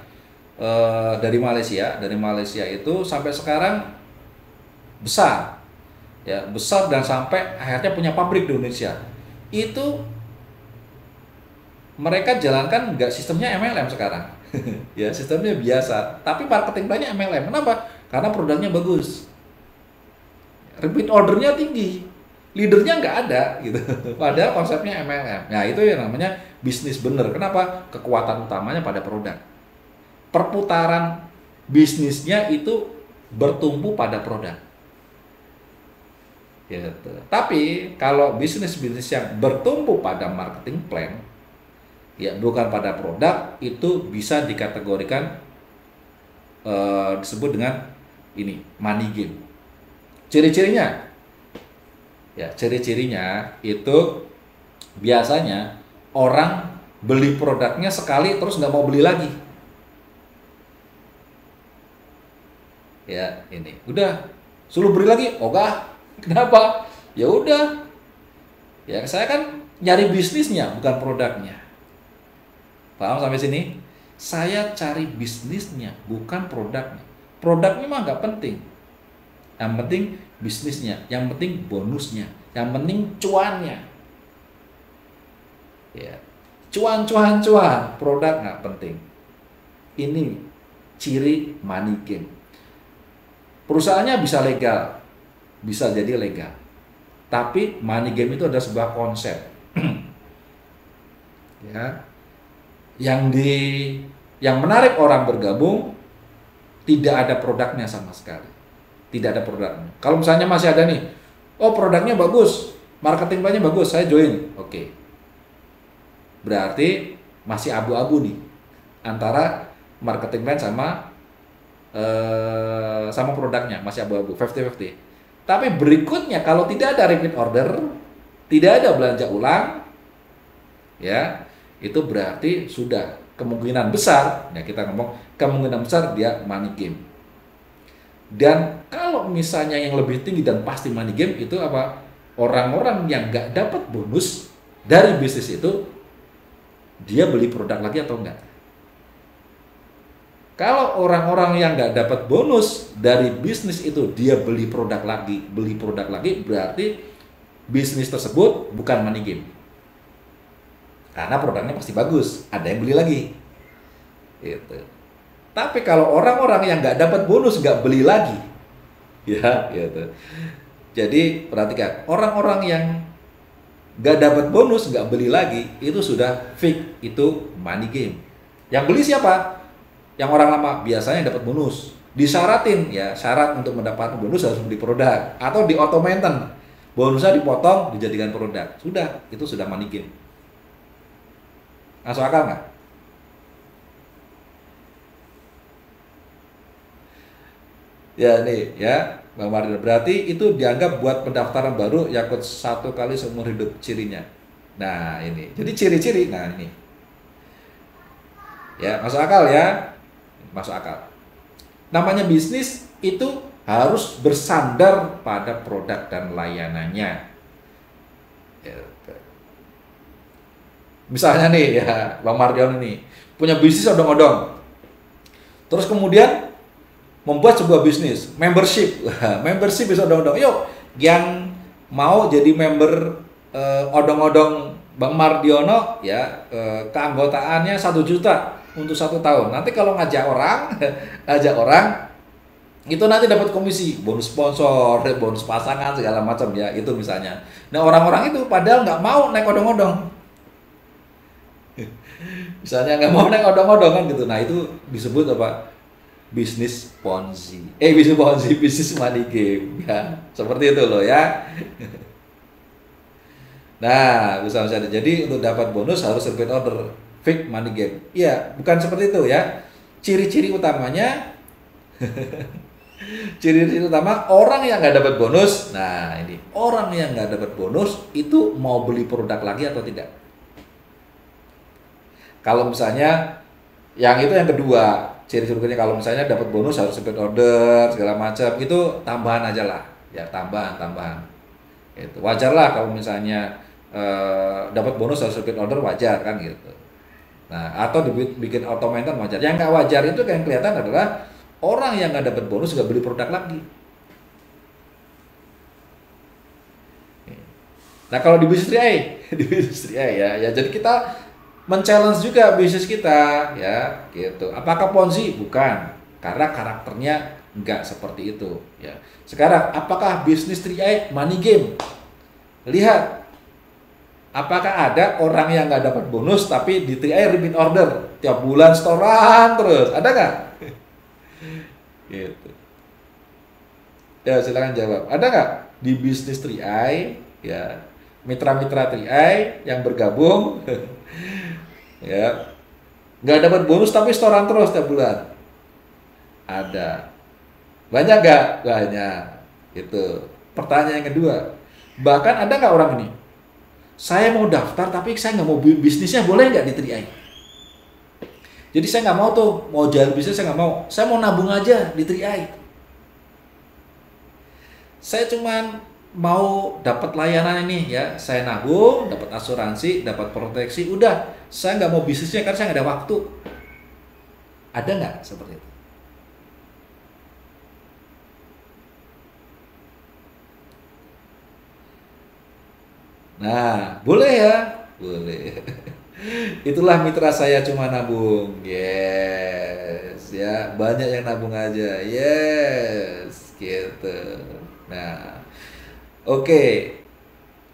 dari Malaysia itu sampai sekarang besar, ya besar dan sampai akhirnya punya pabrik di Indonesia. Itu mereka jalankan nggak sistemnya MLM sekarang, ya sistemnya biasa, tapi marketing plannya MLM. Kenapa? Karena produknya bagus. Repeat ordernya tinggi, leadernya nggak ada gitu. Padahal konsepnya MLM. Nah itu yang namanya bisnis bener. Kenapa? Kekuatan utamanya pada produk. Perputaran bisnisnya itu bertumpu pada produk. Gitu. Tapi kalau bisnis-bisnis yang bertumpu pada marketing plan, ya bukan pada produk, itu bisa dikategorikan disebut dengan ini money game. Ciri-cirinya, ya ciri-cirinya itu biasanya orang beli produknya sekali terus nggak mau beli lagi. Ya ini, udah suruh beli lagi, oh enggak, kenapa? Ya udah, ya saya kan nyari bisnisnya bukan produknya. Paham sampai sini? Saya cari bisnisnya bukan produknya. Produknya mah nggak penting. Yang penting bisnisnya, yang penting bonusnya, yang penting cuannya. Ya, cuan, produk nggak penting. Ini ciri money game. Perusahaannya bisa legal, bisa jadi legal. Tapi money game itu adalah sebuah konsep. Ya, yang menarik orang bergabung tidak ada produknya sama sekali. Tidak ada produknya. Kalau misalnya masih ada nih, oh produknya bagus, marketing plan-nya bagus, saya join. Oke. Berarti masih abu-abu nih antara marketing plan sama produknya, masih abu-abu, 50-50. Tapi berikutnya kalau tidak ada repeat order, tidak ada belanja ulang, ya itu berarti sudah kemungkinan besar, ya kita ngomong kemungkinan besar dia money game. Dan kalau misalnya yang lebih tinggi dan pasti money game itu apa? Orang-orang yang nggak dapat bonus dari bisnis itu, dia beli produk lagi atau enggak? Kalau orang-orang yang nggak dapat bonus dari bisnis itu, dia beli produk lagi, berarti bisnis tersebut bukan money game. Karena produknya pasti bagus, ada yang beli lagi. Gitu. Tapi kalau orang-orang yang nggak dapat bonus nggak beli lagi, ya, gitu. Jadi perhatikan, orang-orang yang nggak dapat bonus nggak beli lagi itu sudah fix, itu money game. Yang beli siapa? Yang orang lama, biasanya dapat bonus. Disyaratin, ya syarat untuk mendapatkan bonus harus beli produk atau di automaten, bonusnya dipotong dijadikan produk. Sudah, itu sudah money game. Masuk akal nggak? Ya nih ya Bang Mardin, berarti itu dianggap buat pendaftaran baru Yakult 1 kali seumur hidup cirinya. Nah ini, jadi ciri-ciri, nah ini ya masuk akal ya, masuk akal. Namanya bisnis itu harus bersandar pada produk dan layanannya. Misalnya nih ya Bang Mardion ini punya bisnis odong-odong, terus kemudian membuat sebuah bisnis membership. Membership bisa odong-odong. Yuk, yang mau jadi member odong-odong Bang Mardiono ya, keanggotaannya 1 juta untuk 1 tahun. Nanti kalau ngajak orang itu nanti dapat komisi, bonus sponsor, bonus pasangan segala macam ya, itu misalnya. Nah orang-orang itu padahal nggak mau naik odong-odong. Misalnya nggak mau naik odong-odong kan gitu. Nah itu disebut apa? Bisnis Ponzi. Bisnis money game ya. Seperti itu loh ya. Nah, bisa jadi untuk dapat bonus harus repeat order, fake money game. Iya, bukan seperti itu ya. Ciri-ciri utamanya ciri-ciri utama orang yang nggak dapat bonus. Nah, ini orang yang nggak dapat bonus itu mau beli produk lagi atau tidak? Kalau misalnya yang itu yang kedua, ciri-cirinya kalau misalnya dapat bonus harus repeat order segala macam, itu tambahan aja lah, ya tambahan. Itu wajar lah kalau misalnya dapat bonus harus repeat order, wajar kan gitu. Nah atau dibikin automated wajar. Yang nggak wajar itu yang kelihatan adalah orang yang nggak dapat bonus nggak beli produk lagi. Nah kalau di bisnis 3i, ya jadi kita men-challenge juga bisnis kita ya gitu. Apakah Ponzi? Bukan, karena karakternya nggak seperti itu ya. Sekarang apakah bisnis 3i money game? Lihat apakah ada orang yang nggak dapat bonus tapi di 3i repeat order tiap bulan setoran terus, ada nggak? Gitu ya, silakan jawab, ada nggak? di bisnis 3i, ya, mitra-mitra 3i yang bergabung, ya, nggak dapat bonus tapi setoran terus tiap bulan. Ada. Banyak nggak? Banyak. Itu. Pertanyaan yang kedua. Bahkan ada nggak orang ini? Saya mau daftar tapi saya nggak mau bisnisnya, boleh nggak di 3i? Jadi saya nggak mau tuh, mau jalan bisnis saya nggak mau. Saya mau nabung aja di 3i. Saya cuman mau dapat layanan ini ya. Saya nabung, dapat asuransi, dapat proteksi. Udah, saya nggak mau bisnisnya karena saya nggak ada waktu. Ada nggak seperti itu? Nah, boleh ya? Boleh. Itulah mitra saya cuma nabung. Yes, ya, banyak yang nabung aja. Yes, gitu. Nah, oke.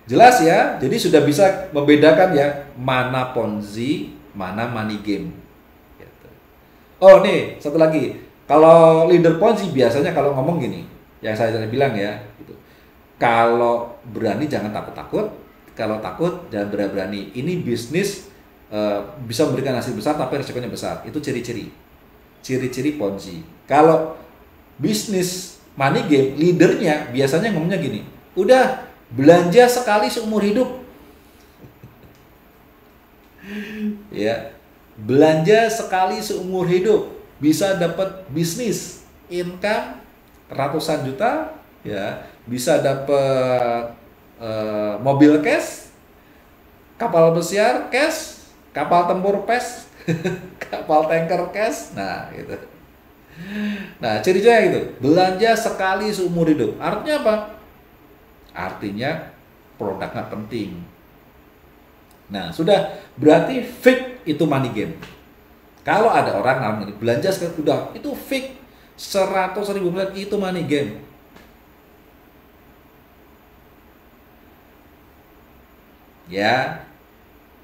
Jelas ya? Jadi sudah bisa membedakan ya mana Ponzi, mana money game. Gitu. Oh, nih, satu lagi. Kalau leader Ponzi biasanya kalau ngomong gini, yang saya tadi bilang ya, gitu. Kalau berani jangan takut-takut, kalau takut jangan berani. Ini bisnis bisa memberikan hasil besar tapi resikonya besar. Itu ciri-ciri. Ciri-ciri Ponzi. Kalau bisnis money game, leadernya biasanya ngomongnya gini, udah belanja sekali seumur hidup. Ya, belanja sekali seumur hidup bisa dapat bisnis income ratusan juta, ya, bisa dapat mobil cash, kapal pesiar cash, kapal tempur cash, kapal tanker cash. Nah, gitu. Nah, ciri-cirinya gitu. Belanja sekali seumur hidup. Artinya apa? Artinya produknya penting. Nah, sudah berarti fake itu money game. Kalau ada orang namanya belanja sekali udah itu fake 100.000 itu money game. Ya,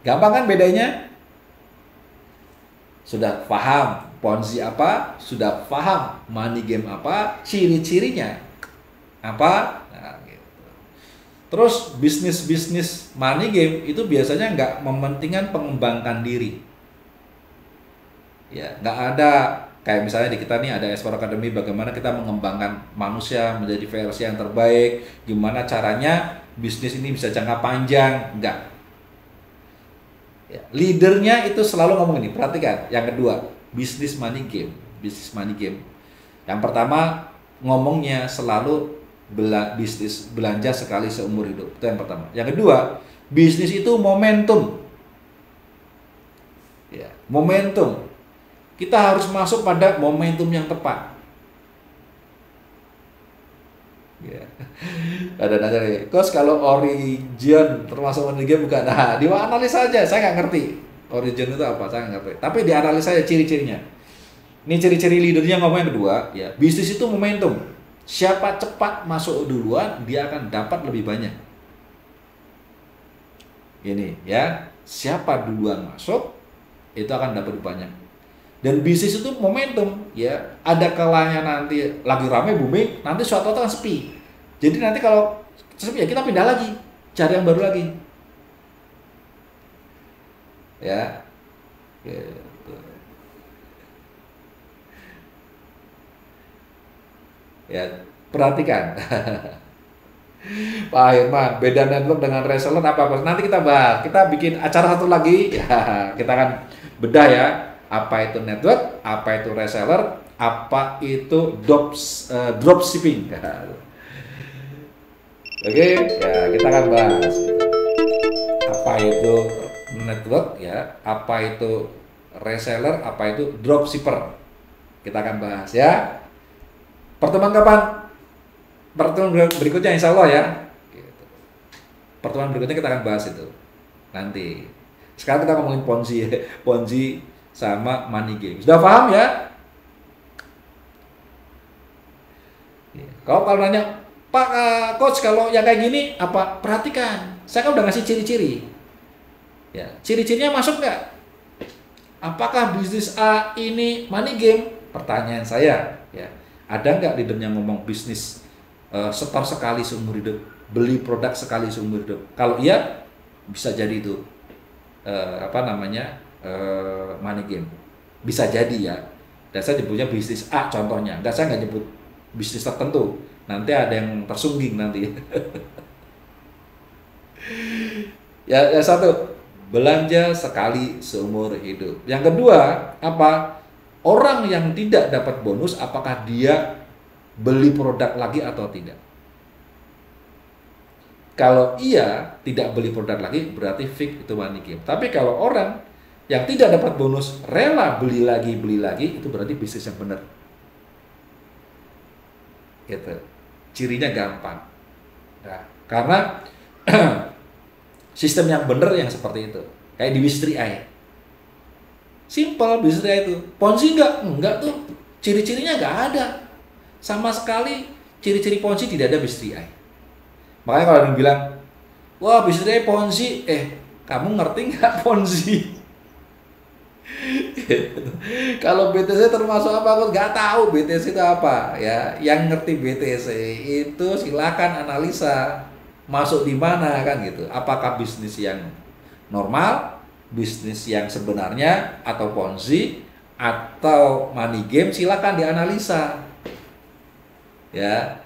gampang kan bedanya? Sudah paham Ponzi apa? Sudah paham money game apa? Ciri-cirinya apa? Nah, gitu. Terus bisnis money game itu biasanya nggak mementingkan pengembangkan diri. Ya, nggak ada kayak misalnya di kita nih ada S4 Academy, bagaimana kita mengembangkan manusia menjadi versi yang terbaik, gimana caranya bisnis ini bisa jangka panjang, enggak. Ya, leadernya itu selalu ngomong ini, perhatikan. Yang kedua, bisnis money game. Yang pertama, ngomongnya selalu bisnis belanja sekali seumur hidup. Itu yang pertama. Yang kedua, bisnis itu momentum. Ya, momentum. Kita harus masuk pada momentum yang tepat. Ya. Ada nanya nih, Coach, kalau Origin termasuk money game bukan? Nah, dianalisa aja, saya nggak ngerti Origin itu apa, saya nggak ngerti. Tapi dianalisa aja ciri-cirinya. Ini ciri-ciri leadernya ngomong yang kedua, ya. Bisnis itu momentum. Siapa cepat masuk duluan, dia akan dapat lebih banyak. Ini ya, siapa duluan masuk, itu akan dapat banyak. Dan bisnis itu momentum, ya. Ada kalanya nanti lagi ramai booming, nanti suatu waktu akan sepi. Jadi nanti kalau sepi ya kita pindah lagi, cari yang baru lagi. Ya. Gitu. Ya, perhatikan. Pak Irman, beda network dengan reseller apa? Nanti kita bahas. Kita bikin acara satu lagi. Ya, kita akan bedah ya. Apa itu network, apa itu reseller, apa itu dropshipping. Oke, ya kita akan bahas apa itu network ya, apa itu reseller, apa itu dropshipper. Kita akan bahas ya. Pertemuan kapan? Pertemuan berikutnya insya Allah ya. Pertemuan berikutnya kita akan bahas itu nanti. Sekarang kita ngomongin Ponzi sama money game. Sudah paham ya? Kalau nanya, Pak Coach, kalau yang kayak gini apa? Perhatikan, saya kan udah ngasih ciri-ciri. Ya, ciri-cirinya masuk nggak? Apakah bisnis A ini money game? Pertanyaan saya, ya, ada nggak leadernya ngomong bisnis setor sekali seumur hidup, beli produk sekali seumur hidup? Kalau iya, bisa jadi itu money game. Bisa jadi ya. Dan saya nyebutnya bisnis A contohnya. Saya nggak nyebut bisnis tertentu. Nanti ada yang tersungging nanti. Ya satu, belanja sekali seumur hidup. Yang kedua, apa? Orang yang tidak dapat bonus, apakah dia beli produk lagi atau tidak? Kalau iya, tidak beli produk lagi, berarti fix itu money game. Tapi kalau orang yang tidak dapat bonus, rela beli lagi, itu berarti bisnis yang benar. Gitu. Cirinya gampang. Nah, karena sistem yang benar yang seperti itu. Kayak di Wistri-i. Simple Wistri-i itu. Ponzi enggak tuh. Ciri-cirinya enggak ada. Sama sekali ciri-ciri Ponzi tidak ada Wistri-i. Makanya kalau ada yang bilang, wah Wistri-i Ponzi, kamu ngerti nggak Ponzi? Kalau BTC termasuk apa? Aku nggak tahu BTC itu apa ya. Yang ngerti BTC itu silakan analisa masuk di mana kan gitu. Apakah bisnis yang normal, bisnis yang sebenarnya, atau Ponzi, atau money game, silakan dianalisa. Ya,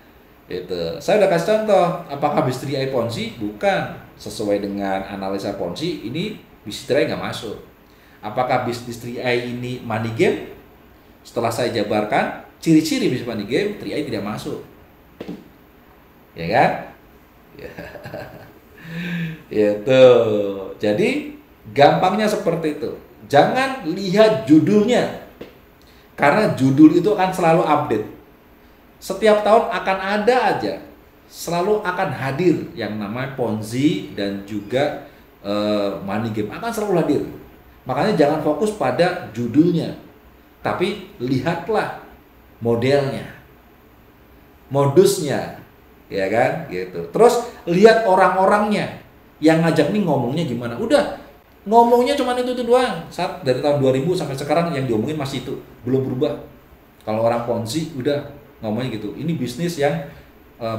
itu. Saya udah kasih contoh. Apakah Wistri-i Ponzi? Bukan. Sesuai dengan analisa Ponzi, ini Wistri-i nggak masuk. Apakah bisnis Wistri-i ini money game? Setelah saya jabarkan ciri-ciri bisnis money game, Wistri-i tidak masuk. Ya kan? Itu. Jadi gampangnya seperti itu. Jangan lihat judulnya. Karena judul itu akan selalu update. Setiap tahun akan ada aja. Selalu akan hadir yang namanya Ponzi dan juga money game akan selalu hadir. Makanya jangan fokus pada judulnya, tapi lihatlah modelnya, modusnya, ya kan, gitu. Terus lihat orang-orangnya yang ngajak nih ngomongnya gimana. Udah, ngomongnya cuma itu doang. Saat dari tahun 2000 sampai sekarang yang diomongin masih itu, belum berubah. Kalau orang Ponzi udah ngomongnya gitu. Ini bisnis yang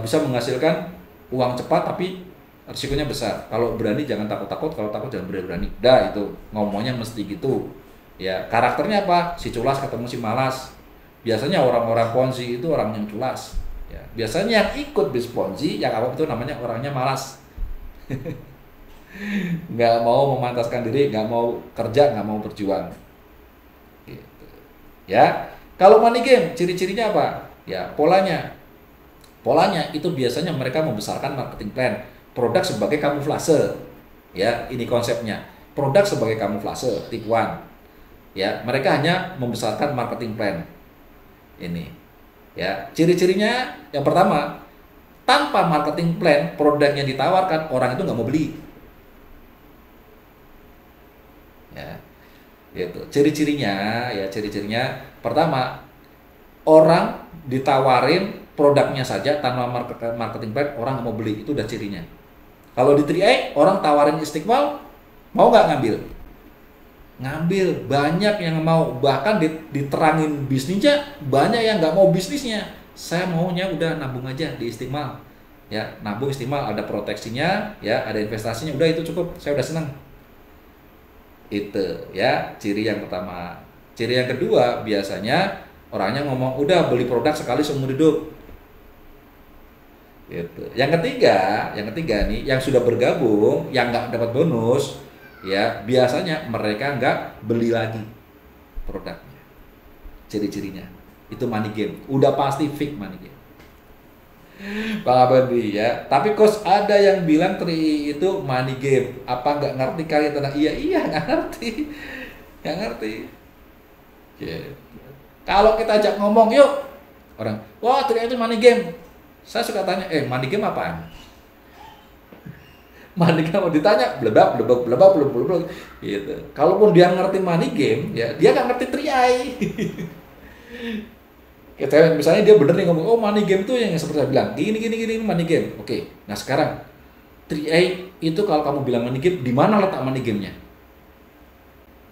bisa menghasilkan uang cepat tapi risikonya besar. Kalau berani jangan takut-takut, kalau takut jangan berani-berani. Dah itu ngomongnya mesti gitu. Ya, karakternya apa? Si culas ketemu si malas. Biasanya orang-orang Ponzi itu orang yang culas. Ya, biasanya yang ikut bis Ponzi yang apa itu namanya orangnya malas. Nggak mau memantaskan diri, nggak mau kerja, nggak mau berjuang. Gitu. Ya, kalau money game ciri-cirinya apa? Ya, polanya itu biasanya mereka membesarkan marketing plan. Produk sebagai kamuflase, ya ini konsepnya. Produk sebagai kamuflase, tipuan. Ya, mereka hanya membesarkan marketing plan. Ini, ya ciri-cirinya yang pertama, tanpa marketing plan, produknya ditawarkan orang itu nggak mau beli. Ya, itu ciri-cirinya pertama, orang ditawarin produknya saja tanpa marketing plan, orang nggak mau beli, itu udah cirinya. Kalau di Wistri-i, orang tawarin Istiqmal, mau nggak ngambil? Ngambil, banyak yang mau. Bahkan diterangin bisnisnya, banyak yang nggak mau bisnisnya. Saya maunya udah nabung aja di Istiqmal. Ya, nabung Istiqmal, ada proteksinya, ya, ada investasinya, udah itu cukup, saya udah senang. Itu, ya, ciri yang pertama. Ciri yang kedua, biasanya orangnya ngomong, udah beli produk sekali seumur hidup. Gitu. Yang ketiga nih, yang sudah bergabung, yang nggak dapat bonus, ya biasanya mereka nggak beli lagi produknya. Ciri-cirinya itu money game, udah pasti fix money game. Bang Abadi ya. Tapi coach, ada yang bilang Tri itu money game. Apa nggak ngerti kali tentang? Iya nggak ngerti, nggak ngerti. Yeah. Kalau kita ajak ngomong, yuk orang, wah Tri itu money game. Saya suka tanya, money game apaan? Money game mau ditanya, blebak gitu. Kalaupun dia ngerti money game, ya dia nggak ngerti Tri-i. Misalnya dia bener nih ngomong, oh money game tuh yang seperti saya bilang, gini money game. Oke, nah sekarang Tri-i itu kalau kamu bilang money game, di mana letak money game-nya?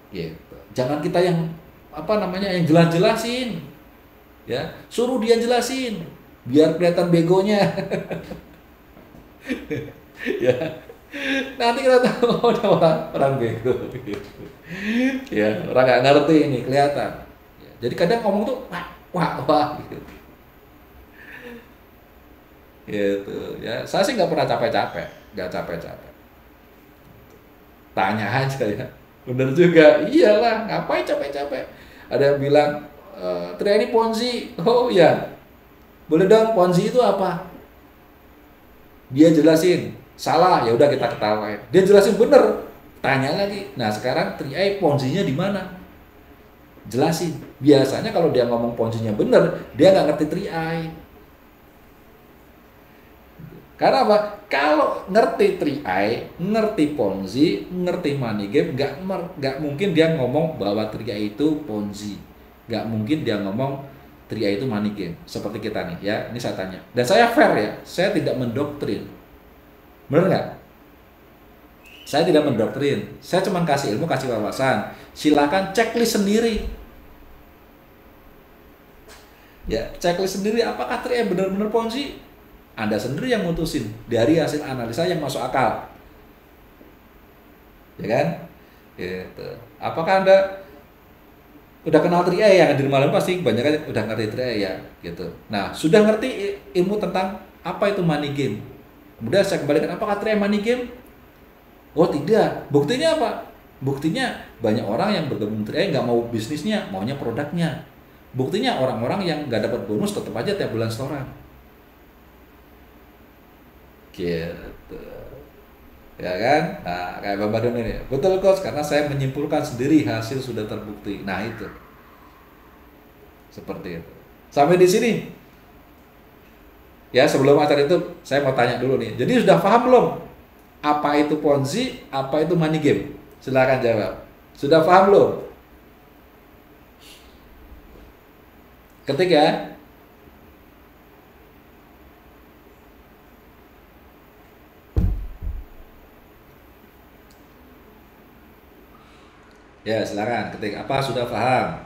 Gitu. Jangan kita yang yang jelas-jelasin, ya suruh dia jelasin. biar kelihatan begonya. Ya, nanti kita tahu ada orang bego gitu. Ya, orang nggak ngerti ini kelihatan. Ya, jadi kadang ngomong tuh wah gitu. Gitu ya. Saya sih nggak pernah capek-capek, nggak capek-capek. Tanya aja ya. Bener juga, iyalah, ngapain capek-capek. Ada yang bilang, Tria ini Ponzi. Oh iya, boleh dong, Ponzi itu apa? Dia jelasin, salah, ya udah kita ketawain. Dia jelasin bener, tanya lagi. Nah sekarang Tria Ponzi-nya di mana? Jelasin. Biasanya kalau dia ngomong Ponzi-nya bener, dia nggak ngerti Tria. Karena apa? Kalau ngerti 3i, ngerti Ponzi, ngerti money game, nggak mungkin dia ngomong bahwa 3i itu Ponzi. Nggak mungkin dia ngomong 3i itu money game. Seperti kita nih ya, ini saya tanya. Dan saya fair ya, saya tidak mendoktrin. Bener nggak? Saya tidak mendoktrin. Saya cuma kasih ilmu, kasih wawasan. Silakan checklist sendiri. Ya, checklist sendiri. Apakah 3i benar-benar Ponzi? Anda sendiri yang mutusin dari hasil analisa yang masuk akal, ya kan? Gitu. Apakah Anda udah kenal 3i yang hadir malam pasti banyak kan udah ngerti 3i ya, gitu. Nah, sudah ngerti ilmu tentang apa itu money game. Kemudian saya kembalikan, apakah 3i money game? Oh tidak. Buktinya apa? Buktinya banyak orang yang bergabung 3i nggak mau bisnisnya, maunya produknya. Buktinya orang-orang yang nggak dapat bonus tetap aja tiap bulan setoran. Gitu ya kan. Nah kayak Bang Badun ini betul coach, karena saya menyimpulkan sendiri, hasil sudah terbukti. Nah itu seperti itu. Sampai di sini ya. Sebelum acara itu saya mau tanya dulu nih, jadi sudah paham belum apa itu Ponzi, apa itu money game? Silakan jawab. Sudah paham belum? Ketik ya. Ya, silakan ketik. Apa sudah paham?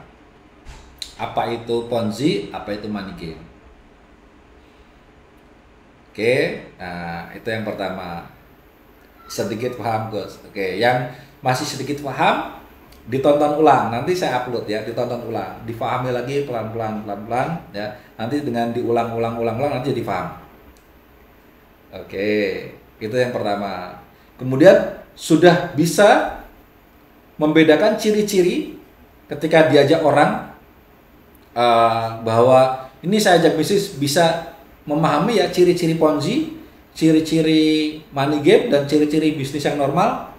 Apa itu Ponzi? Apa itu money game? Oke, nah itu yang pertama. Sedikit paham, Gus. Oke, yang masih sedikit paham, ditonton ulang. Nanti saya upload ya, ditonton ulang. Difahami lagi pelan-pelan, pelan-pelan ya. Nanti dengan diulang-ulang nanti jadi paham. Oke, itu yang pertama. Kemudian sudah bisa membedakan ciri-ciri ketika diajak orang bahwa ini saya ajak bisnis, bisa memahami ya ciri-ciri Ponzi, ciri-ciri money game, dan ciri-ciri bisnis yang normal.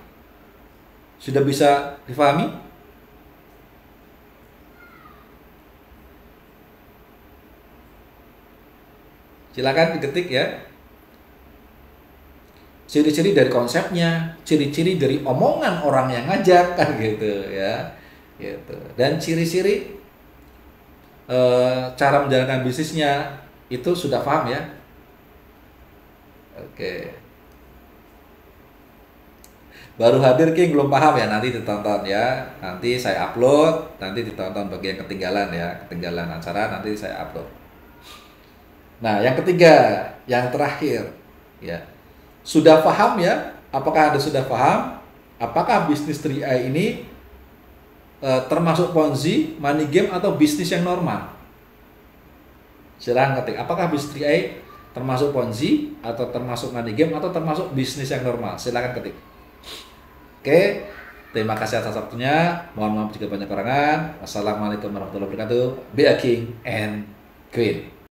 Sudah bisa difahami? Silakan diketik ya. Ciri-ciri dari konsepnya, ciri-ciri dari omongan orang yang ngajak kan gitu ya, gitu. Dan ciri-ciri cara menjalankan bisnisnya itu sudah paham ya. Oke. Baru hadir King belum paham ya, nanti ditonton ya. Nanti saya upload, nanti ditonton bagi yang ketinggalan ya, ketinggalan acara nanti saya upload. Nah, yang ketiga, yang terakhir ya. Sudah paham ya? Apakah Anda sudah paham? Apakah bisnis 3i ini termasuk Ponzi, money game, atau bisnis yang normal? Silahkan ketik. Apakah bisnis 3i termasuk Ponzi, atau termasuk money game, atau termasuk bisnis yang normal? Silahkan ketik. Oke, terima kasih atas waktunya. Mohon maaf jika banyak kekurangan. Wassalamualaikum warahmatullahi wabarakatuh. Be a king and queen.